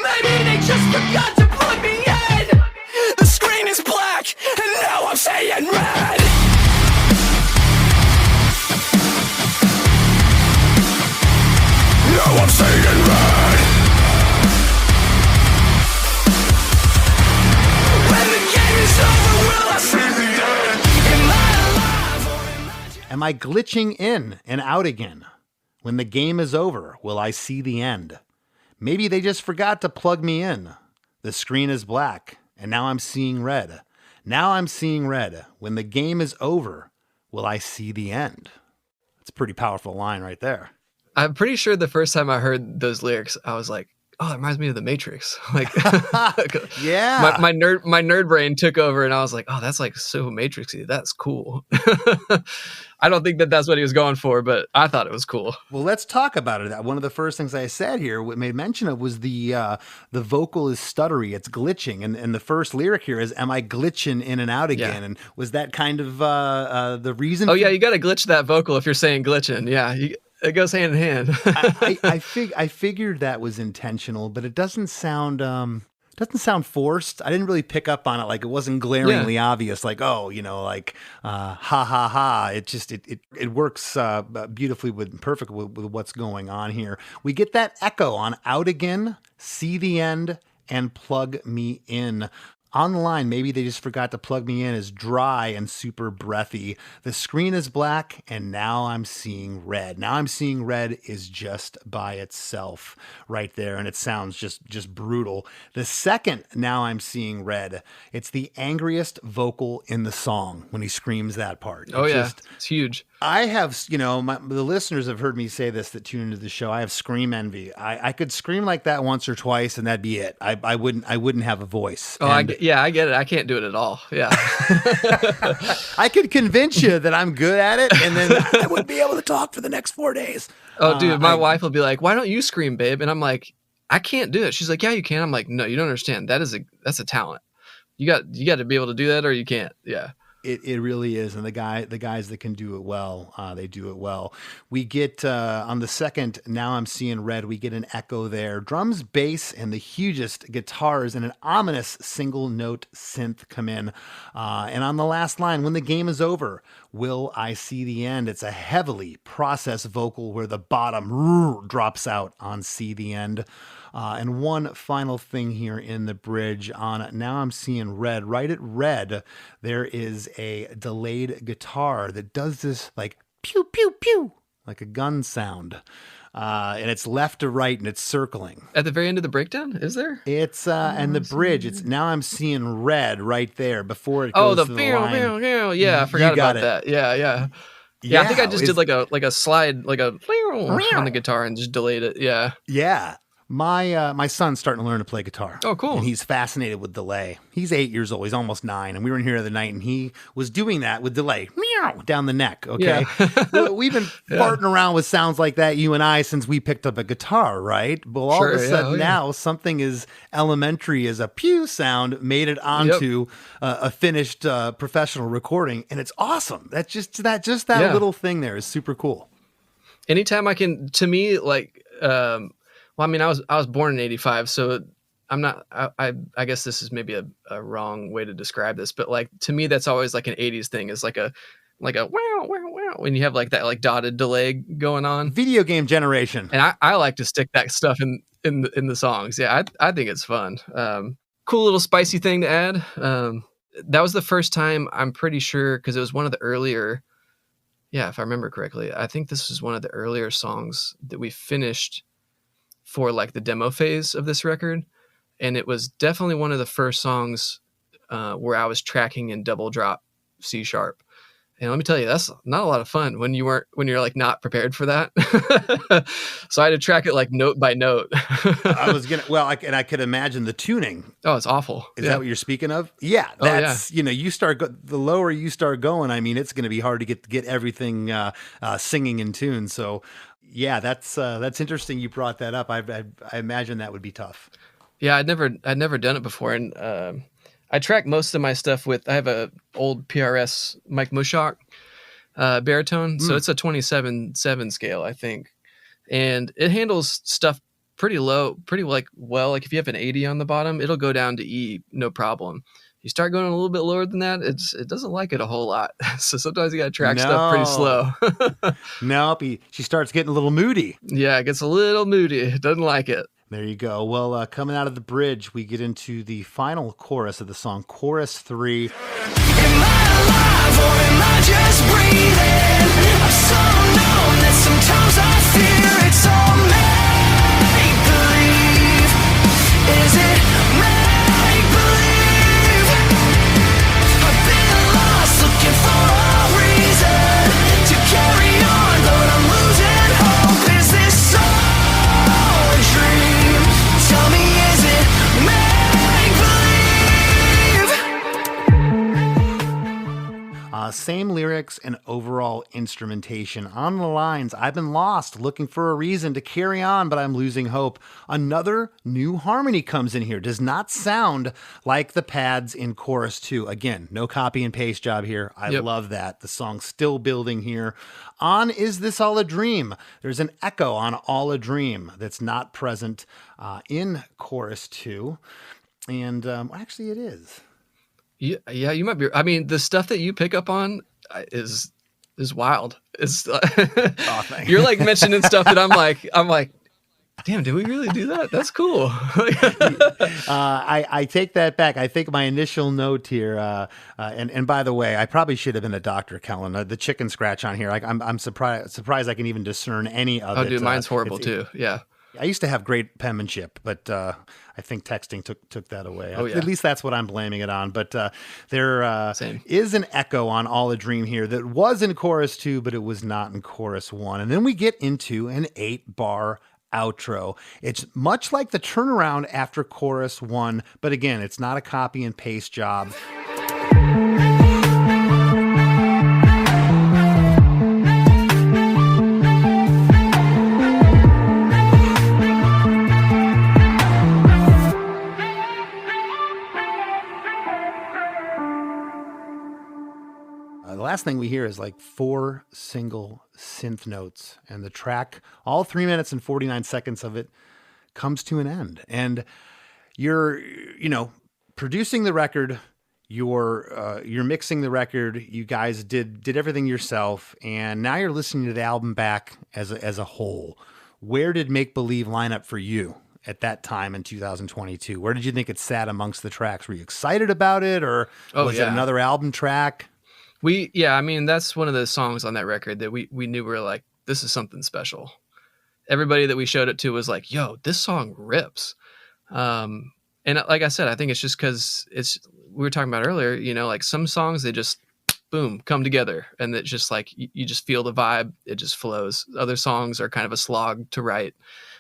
Speaker 3: Maybe they just forgot to plug me in. The screen is black, and now I'm saying red. Now I'm saying red. When the game is over, will I see the end? Am I alive or imagined?
Speaker 1: Am I glitching in and out again? When the game is over, will I see the end? Maybe they just forgot to plug me in. The screen is black, and now I'm seeing red. Now I'm seeing red. When the game is over, will I see the end? It's a pretty powerful line right there.
Speaker 4: I'm pretty sure the first time I heard those lyrics, I was like, oh, it reminds me of The Matrix. Like,
Speaker 1: yeah,
Speaker 4: my nerd brain took over, and I was like, oh, that's like so Matrixy. That's cool. I don't think that's what he was going for, but I thought it was cool.
Speaker 1: Well, let's talk about it. One of the first things I said here, what made mention of, was the vocal is stuttery. It's glitching, and the first lyric here is, "Am I glitching in and out again?"
Speaker 4: Yeah.
Speaker 1: And was that kind of the reason?
Speaker 4: Oh yeah, you got to glitch that vocal if you're saying glitching. Yeah, it goes hand in hand.
Speaker 1: I figured that was intentional, but it doesn't sound forced. I didn't really pick up on it. Like, it wasn't glaringly obvious. Like, oh, you know, like ha ha ha. It just it works beautifully perfectly with what's going on here. We get that echo on "Out Again," "See the End," and Plug Me In. On the line, maybe they just forgot to plug me in, is dry and super breathy. The screen is black, and now I'm seeing red. Now I'm seeing red is just by itself right there, and it sounds just brutal. The second Now I'm Seeing Red, it's the angriest vocal in the song when he screams that part.
Speaker 4: It's huge.
Speaker 1: I have, the listeners have heard me say this that tune into the show. I have scream envy. I could scream like that once or twice, and that'd be it. I wouldn't have a voice.
Speaker 4: Oh, I get it. I can't do it at all. Yeah.
Speaker 1: I could convince you that I'm good at it, and then I wouldn't be able to talk for the next 4 days.
Speaker 4: Oh, dude, my wife will be like, "Why don't you scream, babe?" And I'm like, "I can't do it." She's like, "Yeah, you can." I'm like, "No, you don't understand. That's a talent. You got to be able to do that, or you can't." Yeah.
Speaker 1: It really is, and the guys that can do it well, they do it well. We get on the second Now I'm Seeing Red, we get an echo there, drums, bass, and the hugest guitars, and an ominous single note synth come in. And on the last line, when the game is over, will I see the end? It's a heavily processed vocal where the bottom drops out on See the End. And one final thing here in the bridge on Now I'm Seeing Red. Right at red, there is a delayed guitar that does this like pew, pew, pew, like a gun sound. And it's left to right and it's circling.
Speaker 4: At the very end of the breakdown, is there?
Speaker 1: It's and the bridge, it's Now I'm Seeing Red right there before it goes to the line.
Speaker 4: Yeah, I forgot about that. Yeah, I think I just did like a slide, like a on the guitar and just delayed it. Yeah.
Speaker 1: Yeah. My son's starting to learn to play guitar.
Speaker 4: Oh, cool.
Speaker 1: And he's fascinated with delay. He's 8 years old. He's almost 9. And we were in here the other night, and he was doing that with delay. Meow, down the neck, okay? Yeah. We've been farting around with sounds like that, you and I, since we picked up a guitar, right? Well, all of a sudden now, something as elementary as a pew sound made it onto a finished professional recording, and it's awesome. That's just that little thing there is super cool.
Speaker 4: Anytime I can, to me, like... Well, I mean, I was born in '85, so I'm not. I guess this is maybe a wrong way to describe this, but like to me, that's always like an '80s thing. Is like a wow when you have like that like dotted delay going on.
Speaker 1: Video game generation,
Speaker 4: and I like to stick that stuff in the songs. Yeah, I think it's fun. Cool little spicy thing to add. That was the first time, I'm pretty sure, because it was one of the earlier. Yeah, if I remember correctly, I think this was one of the earlier songs that we finished for like the demo phase of this record. And it was definitely one of the first songs where I was tracking in double drop C sharp. And let me tell you, that's not a lot of fun when you're like not prepared for that. So I had to track it like note by note.
Speaker 1: I could imagine the tuning.
Speaker 4: Oh, it's awful.
Speaker 1: Is that what you're speaking of? Yeah. That's, you start, the lower you start going, I mean, it's going to be hard to get everything singing in tune. So yeah, that's interesting. You brought that up. I imagine that would be tough.
Speaker 4: Yeah. I'd never done it before. And, I track most of my stuff with, I have a old PRS Mike Mushock baritone. So it's a 27/7 scale, I think. And it handles stuff pretty low, like if you have an 80 on the bottom, it'll go down to E, no problem. You start going a little bit lower than that, it doesn't like it a whole lot. So sometimes you got to track stuff pretty slow.
Speaker 1: Nope. She starts getting a little moody.
Speaker 4: Yeah, it gets a little moody. It doesn't like it.
Speaker 1: There you go. Well, coming out of the bridge, we get into the final chorus of the song, chorus 3.
Speaker 3: Am I alive or am I just breathing? I'm so numb that sometimes I fear it's all make-believe. Is it make-believe? I've been lost looking for a reason to carry on, but I'm losing hope. Is this all a dream? Tell me, is it make-believe?
Speaker 1: Same lyrics and overall instrumentation. On the lines, I've been lost, looking for a reason to carry on, but I'm losing hope. Another new harmony comes in here. Does not sound like the pads in chorus 2. Again, no copy and paste job here. I love that. The song's still building here. On Is This All a Dream? There's an echo on All a Dream that's not present in chorus 2. And actually it is.
Speaker 4: Yeah, you might be. I mean, the stuff that you pick up on is wild. It's you're like mentioning stuff that I'm like, Damn, did we really do that? That's cool.
Speaker 1: I take that back. I think my initial note here, and by the way, I probably should have been a doctor, Kellen. The chicken scratch on here, I'm surprised I can even discern any of it.
Speaker 4: Oh, dude, mine's horrible too. Yeah.
Speaker 1: I used to have great penmanship, but I think texting took that away.
Speaker 4: Oh, yeah.
Speaker 1: At least that's what I'm blaming it on. But there is an echo on All a Dream here that was in chorus 2, but it was not in chorus 1. And then we get into an 8-bar outro. It's much like the turnaround after chorus 1, but again, it's not a copy and paste job. The last thing we hear is like 4 single synth notes, and the track, all 3 minutes and 49 seconds of it, comes to an end. And you're, producing the record, you're mixing the record. You guys did everything yourself, and now you're listening to the album back as a whole. Where did Make Believe line up for you at that time in 2022? Where did you think it sat amongst the tracks? Were you excited about it, or was it another album track?
Speaker 4: That's one of the songs on that record that we knew we were like, this is something special. Everybody that we showed it to was like, yo, this song rips. And like I said, I think it's just because we were talking about earlier, like some songs, they just, boom, come together. And it's just like, you just feel the vibe. It just flows. Other songs are kind of a slog to write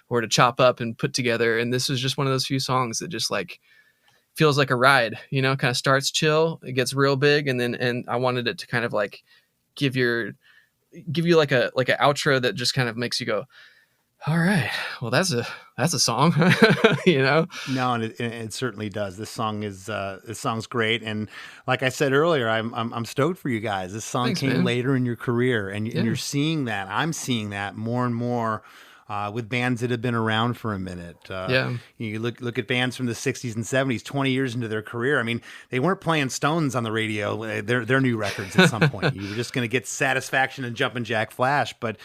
Speaker 4: or to chop up and put together. And this is just one of those few songs that just like, feels like a ride, kind of starts chill, it gets real big, and I wanted it to kind of like give you like a outro that just kind of makes you go, all right, well that's a song,
Speaker 1: No, and it certainly does. This song's great, and like I said earlier, I'm stoked for you guys. This song came later in your career, and you're seeing that. I'm seeing that more and more. With bands that have been around for a minute. You look at bands from the 60s and 70s, 20 years into their career. I mean, they weren't playing Stones on the radio, their new records at some point. You were just going to get Satisfaction and Jumpin' Jack Flash. But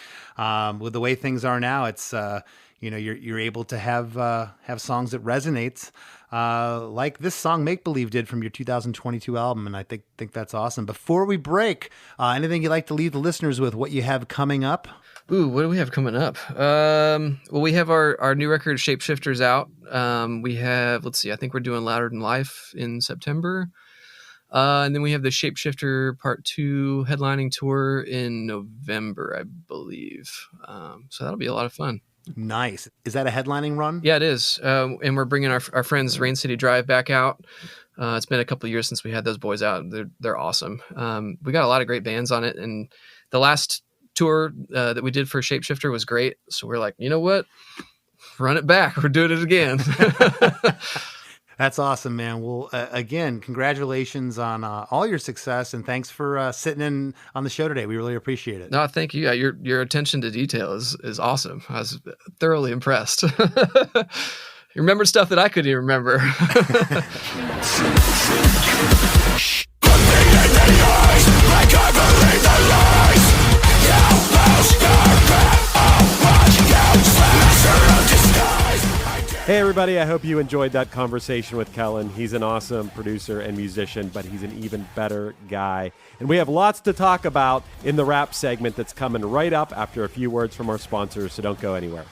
Speaker 1: with the way things are now, it's, you're able to have songs that resonates like this song Make Believe did from your 2022 album. And I think that's awesome. Before we break, anything you'd like to leave the listeners with, what you have coming up?
Speaker 4: Ooh, what do we have coming up? Well, we have our new record Shapeshifters out. We have, I think we're doing Louder Than Life in September. And then we have the Shapeshifter Part 2 headlining tour in November, I believe. So that'll be a lot of fun.
Speaker 1: Nice. Is that a headlining run?
Speaker 4: Yeah, it is. And we're bringing our friends Rain City Drive back out. It's been a couple of years since we had those boys out. They're awesome. We got a lot of great bands on it. And the last tour that we did for Shapeshifter was great, so we're like, you know what, run it back, we're doing it again.
Speaker 1: That's awesome, man. Well, again, congratulations on all your success, and thanks for sitting in on the show today. We really appreciate it.
Speaker 4: No, thank you. Your attention to detail is awesome. I was thoroughly impressed. You remembered stuff that I couldn't even remember.
Speaker 11: Hey everybody, I hope you enjoyed that conversation with Kellen. He's an awesome producer and musician, but he's an even better guy. And we have lots to talk about in the rap segment that's coming right up after a few words from our sponsors, so don't go anywhere.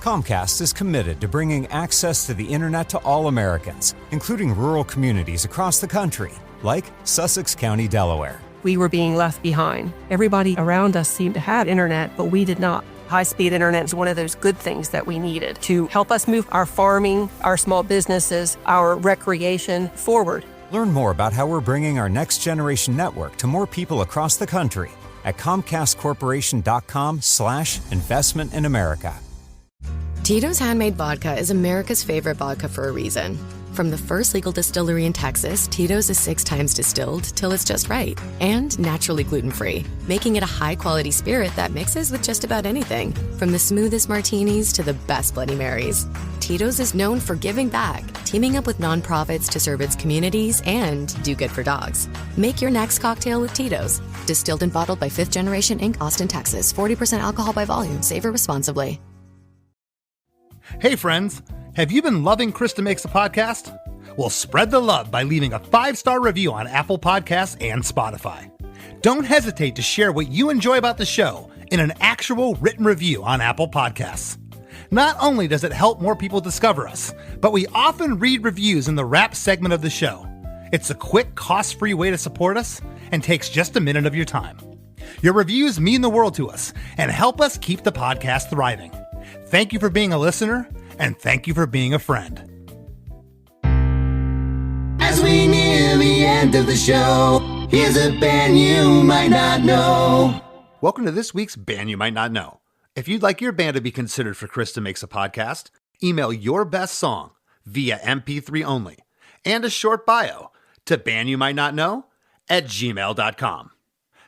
Speaker 12: Comcast is committed to bringing access to the internet to all Americans, including rural communities across the country, like Sussex County, Delaware.
Speaker 13: We were being left behind. Everybody around us seemed to have internet, but we did not. High-speed internet is one of those good things that we needed to help us move our farming, our small businesses, our recreation forward.
Speaker 12: Learn more about how we're bringing our next-generation network to more people across the country at ComcastCorporation.com/investment in America.
Speaker 14: Tito's Handmade Vodka is America's favorite vodka for a reason. From the first legal distillery in Texas, Tito's is 6 times distilled till it's just right. And naturally gluten-free, making it a high-quality spirit that mixes with just about anything. From the smoothest martinis to the best Bloody Marys. Tito's is known for giving back, teaming up with nonprofits to serve its communities and do good for dogs. Make your next cocktail with Tito's. Distilled and bottled by 5th Generation Inc., Austin, Texas. 40% alcohol by volume. Savor responsibly.
Speaker 1: Hey friends, have you been loving Krista Makes a Podcast? Well, spread the love by leaving a 5-star review on Apple Podcasts and Spotify. Don't hesitate to share what you enjoy about the show in an actual written review on Apple Podcasts. Not only does it help more people discover us, but we often read reviews in the rap segment of the show. It's a quick, cost-free way to support us and takes just a minute of your time. Your reviews mean the world to us and help us keep the podcast thriving. Thank you for being a listener, and thank you for being a friend.
Speaker 3: As we near the end of the show, here's a band you might not know.
Speaker 1: Welcome to this week's Band You Might Not Know. If you'd like your band to be considered for Krista Makes a Podcast, email your best song via MP3 only and a short bio to bandyoumighttnotknow@gmail.com.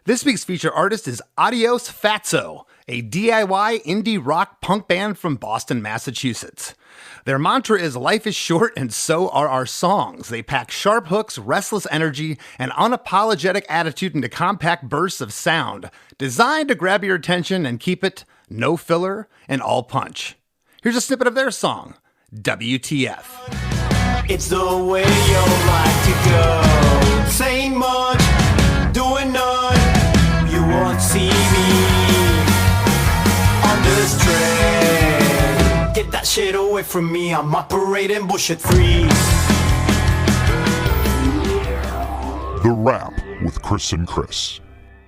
Speaker 1: This week's feature artist is Adios Fatso, a DIY indie rock punk band from Boston, Massachusetts. Their mantra is life is short and so are our songs. They pack sharp hooks, restless energy, and unapologetic attitude into compact bursts of sound, designed to grab your attention and keep it no filler and all punch. Here's a snippet of their song, WTF.
Speaker 3: It's the way you like to go. Saying much, doing none. You won't see me on this train. Get that shit away from me. I'm operating bullshit free.
Speaker 15: The Wrap with Chris and Chris.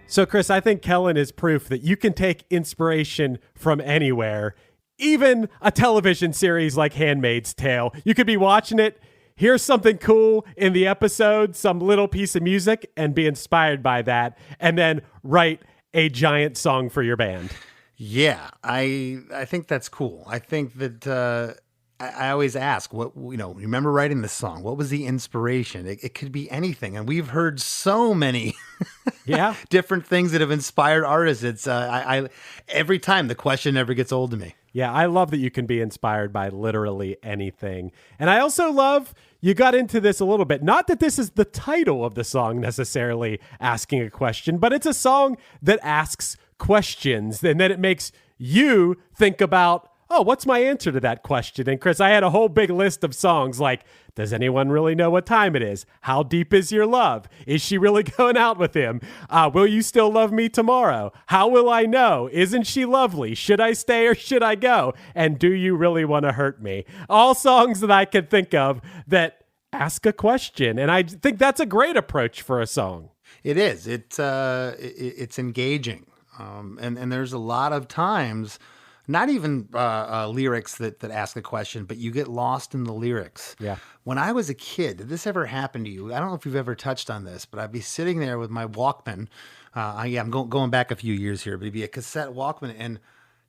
Speaker 11: So, Chris, I think Kellen is proof that you can take inspiration from anywhere, even a television series like Handmaid's Tale. You could be watching it, hear something cool in the episode, some little piece of music, and be inspired by that, and then write a giant song for your band.
Speaker 1: Yeah, I think that's cool. I think that I always ask, remember writing this song? What was the inspiration? It could be anything. And we've heard so many different things that have inspired artists. It's every time the question never gets old to me.
Speaker 11: Yeah, I love that you can be inspired by literally anything. And I also love you got into this a little bit. Not that this is the title of the song necessarily asking a question, but it's a song that asks questions and then it makes you think about, oh, what's my answer to that question? And Chris, I had a whole big list of songs like, does anyone really know what time it is? How deep is your love? Is she really going out with him? Will you still love me tomorrow? How will I know? Isn't she lovely? Should I stay or should I go? And do you really want to hurt me? All songs that I could think of that ask a question. And I think that's a great approach for a song.
Speaker 1: It is. It's engaging. And there's a lot of times, not even lyrics that ask a question, but you get lost in the lyrics.
Speaker 11: Yeah.
Speaker 1: When I was a kid, did this ever happen to you? I don't know if you've ever touched on this, but I'd be sitting there with my Walkman. I'm going back a few years here, but it'd be a cassette Walkman, and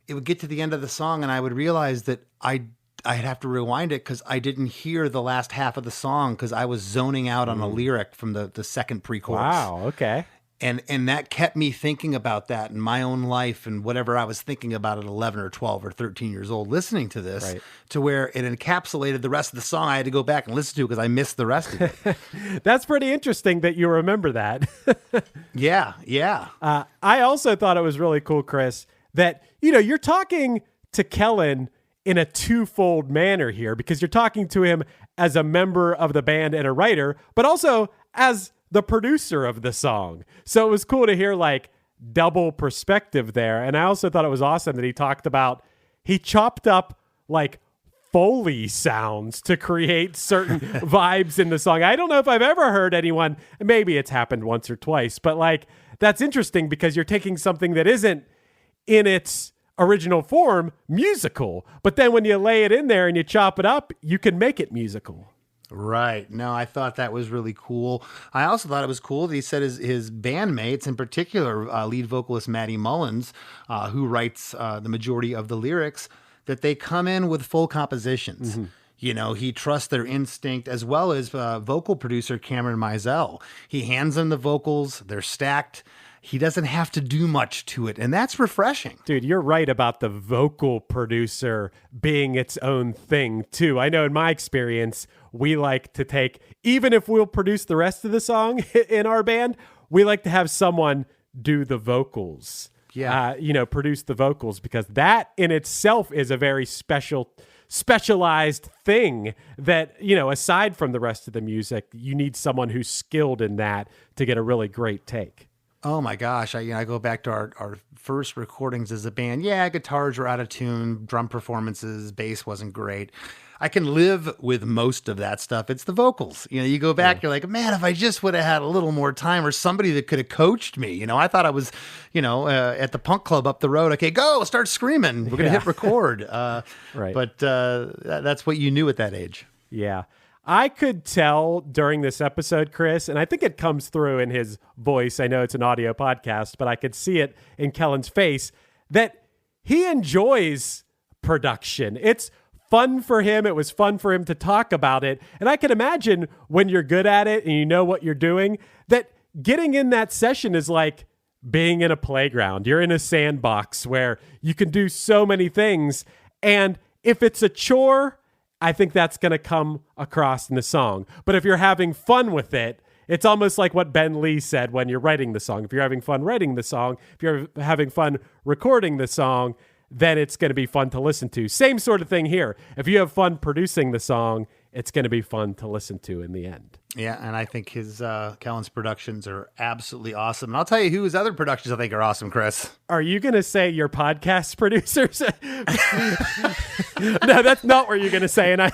Speaker 1: it would get to the end of the song, and I would realize that I'd have to rewind it because I didn't hear the last half of the song because I was zoning out on a lyric from the second pre-chorus.
Speaker 11: Wow, okay.
Speaker 1: And that kept me thinking about that in my own life and whatever I was thinking about at 11 or 12 or 13 years old, listening to this, to where it encapsulated the rest of the song I had to go back and listen to because I missed the rest of it.
Speaker 11: That's pretty interesting that you remember that.
Speaker 1: Yeah.
Speaker 11: I also thought it was really cool, Chris, that, you're talking to Kellen in a twofold manner here because you're talking to him as a member of the band and a writer, but also as the producer of the song. So it was cool to hear like double perspective there. And I also thought it was awesome that he chopped up like Foley sounds to create certain vibes in the song. I don't know if I've ever heard anyone, maybe it's happened once or twice, but like that's interesting because you're taking something that isn't in its original form musical, but then when you lay it in there and you chop it up, you can make it musical.
Speaker 1: Right. No, I thought that was really cool. I also thought it was cool that he said his bandmates, in particular, lead vocalist Maddie Mullins, who writes the majority of the lyrics, that they come in with full compositions. Mm-hmm. You know, he trusts their instinct, as well as vocal producer Cameron Mizell. He hands them the vocals. They're stacked. He doesn't have to do much to it, and that's refreshing.
Speaker 11: Dude, you're right about the vocal producer being its own thing, too. I know in my experience, we like to take, even if we'll produce the rest of the song in our band, we like to have someone do the vocals.
Speaker 1: Yeah.
Speaker 11: Produce the vocals, because that in itself is a very specialized thing that, aside from the rest of the music, you need someone who's skilled in that to get a really great take.
Speaker 1: Oh my gosh. I go back to our first recordings as a band. Yeah, guitars were out of tune, drum performances, bass wasn't great. I can live with most of that stuff. It's the vocals. You go back, You're like, man, if I just would have had a little more time, or somebody that could have coached me. I thought I was, at the punk club up the road. Okay, go, start screaming. We're going to hit record.
Speaker 11: Right.
Speaker 1: But that's what you knew at that age.
Speaker 11: Yeah. I could tell during this episode, Chris, and I think it comes through in his voice. I know it's an audio podcast, but I could see it in Kellen's face that he enjoys production. It's fun for him. It was fun for him to talk about it. And I can imagine when you're good at it and you know what you're doing, that getting in that session is like being in a playground. You're in a sandbox where you can do so many things. And if it's a chore, I think that's going to come across in the song. But if you're having fun with it, it's almost like what Ben Lee said when you're writing the song. If you're having fun writing the song, if you're having fun recording the song, then it's going to be fun to listen to. Same sort of thing here. If you have fun producing the song, it's going to be fun to listen to in the end.
Speaker 1: Yeah, and I think Kellen's productions are absolutely awesome. And I'll tell you whose other productions I think are awesome, Chris.
Speaker 11: Are you going to say your podcast producers? No, that's not what you're going to say. And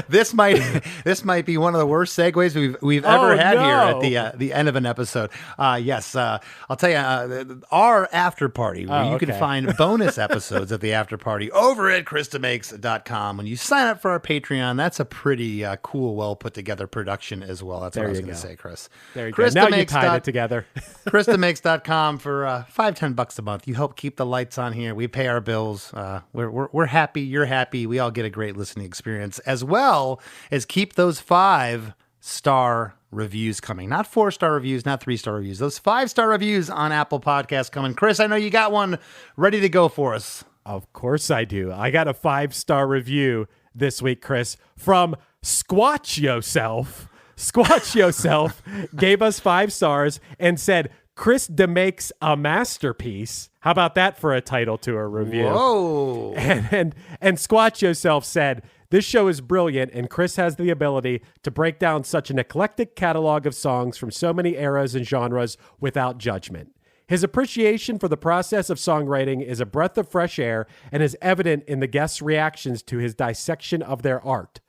Speaker 1: this might be one of the worst segues we've ever had here at the end of an episode. Yes, I'll tell you our after party, where you can find bonus episodes of the after party over at ChrisDeMakes.com. When you sign up for our Patreon, that's a pretty cool, well put together production as well. That's what I was going to say, Chris.
Speaker 11: There you go. Now you tied it together.
Speaker 1: ChrisDeMakes.com for $5-10 a month. You help keep the lights on here. We pay our bills. We're happy. You're happy. We all get a great listening experience, as well as keep those 5-star reviews coming. Not 4-star reviews, not 3-star reviews. Those 5-star reviews on Apple Podcasts coming. Chris, I know you got one ready to go for us.
Speaker 11: Of course I do. I got a 5-star review this week, Chris, from Squatch Yourself. Squatch Yourself gave us 5 stars and said, Chris DeMakes a masterpiece. How about that for a title to a review?
Speaker 1: Whoa.
Speaker 11: And Squatch Yourself said, this show is brilliant, and Chris has the ability to break down such an eclectic catalog of songs from so many eras and genres without judgment. His appreciation for the process of songwriting is a breath of fresh air and is evident in the guests' reactions to his dissection of their art.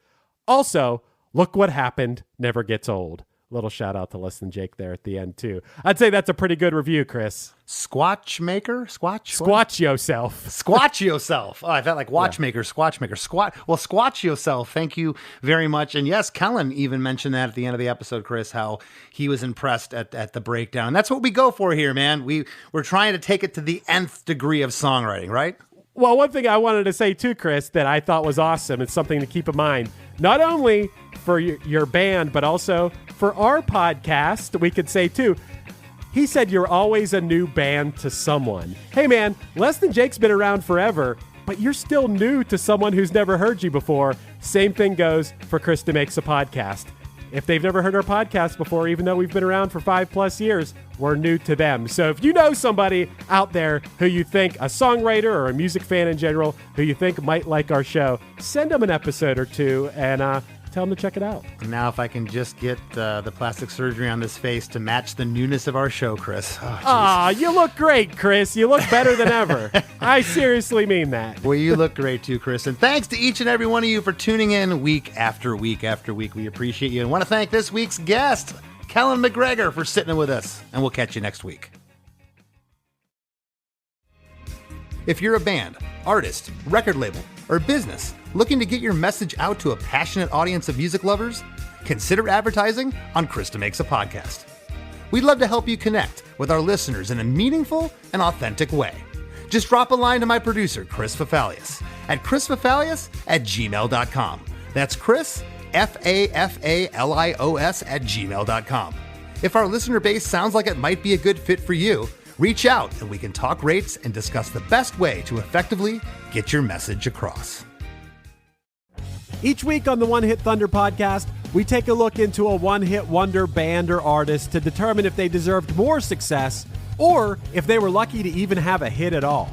Speaker 11: Also, Look What Happened never gets old. Little shout out to Less Than Jake there at the end, too. I'd say that's a pretty good review, Chris.
Speaker 1: Squatch maker?
Speaker 11: Squatch Yourself.
Speaker 1: Squatch Yourself. Oh, I felt like watchmaker, Squatch maker. Well, Squatch Yourself. Thank you very much. And yes, Kellen even mentioned that at the end of the episode, Chris, how he was impressed at the breakdown. And that's what we go for here, man. We're trying to take it to the nth degree of songwriting, right?
Speaker 11: Well, one thing I wanted to say too, Chris, that I thought was awesome, it's something to keep in mind, not only for your band, but also for our podcast, we could say too, he said you're always a new band to someone. Hey man, Less Than Jake's been around forever, but you're still new to someone who's never heard you before. Same thing goes for Chris DeMakes a Podcast. If they've never heard our podcast before, even though we've been around for 5+ years, we're new to them. So if you know somebody out there who you think, a songwriter or a music fan in general, who you think might like our show, send them an episode or two and tell them to check it out.
Speaker 1: Now, if I can just get the plastic surgery on this face to match the newness of our show, Chris.
Speaker 11: Oh, you look great, Chris. You look better than ever. I seriously mean that.
Speaker 1: Well, you look great too, Chris. And thanks to each and every one of you for tuning in week after week after week. We appreciate you. And want to thank this week's guest, Kellen McGregor, for sitting with us. And we'll catch you next week. If you're a band, artist, record label, or business looking to get your message out to a passionate audience of music lovers, consider advertising on Chris DeMakes a Podcast. We'd love to help you connect with our listeners in a meaningful and authentic way. Just drop a line to my producer, Chris Fafalius, at chrisfafalius@gmail.com. That's Chris, FAFALIOS @gmail.com. If our listener base sounds like it might be a good fit for you, reach out and we can talk rates and discuss the best way to effectively get your message across.
Speaker 11: Each week on the One Hit Thunder podcast, we take a look into a one-hit wonder band or artist to determine if they deserved more success or if they were lucky to even have a hit at all.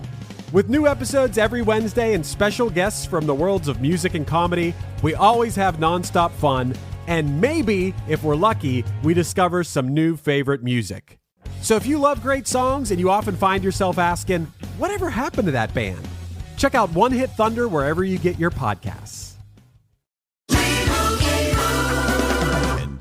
Speaker 11: With new episodes every Wednesday and special guests from the worlds of music and comedy, we always have nonstop fun, and maybe, if we're lucky, we discover some new favorite music. So if you love great songs and you often find yourself asking, whatever happened to that band? Check out One Hit Thunder wherever you get your podcasts.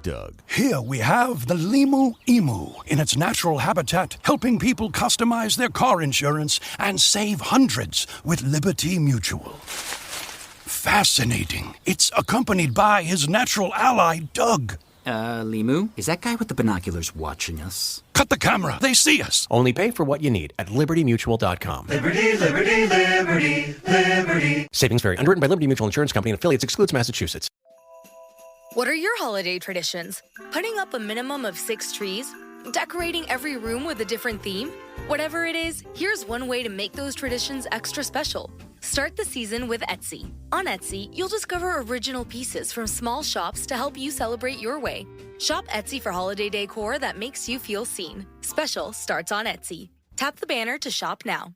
Speaker 16: Doug. Here we have the Limu Emu in its natural habitat, helping people customize their car insurance and save hundreds with Liberty Mutual. Fascinating. It's accompanied by his natural ally, Doug.
Speaker 17: Limu, is that guy with the binoculars watching us?
Speaker 16: Cut the camera. They see us.
Speaker 18: Only pay for what you need at libertymutual.com.
Speaker 3: Liberty, liberty, liberty, liberty.
Speaker 18: Savings vary. Underwritten by Liberty Mutual Insurance Company and affiliates. Excludes Massachusetts.
Speaker 19: What are your holiday traditions? Putting up a minimum of 6 trees? Decorating every room with a different theme? Whatever it is, here's one way to make those traditions extra special. Start the season with Etsy. On Etsy, you'll discover original pieces from small shops to help you celebrate your way. Shop Etsy for holiday decor that makes you feel seen. Special starts on Etsy. Tap the banner to shop now.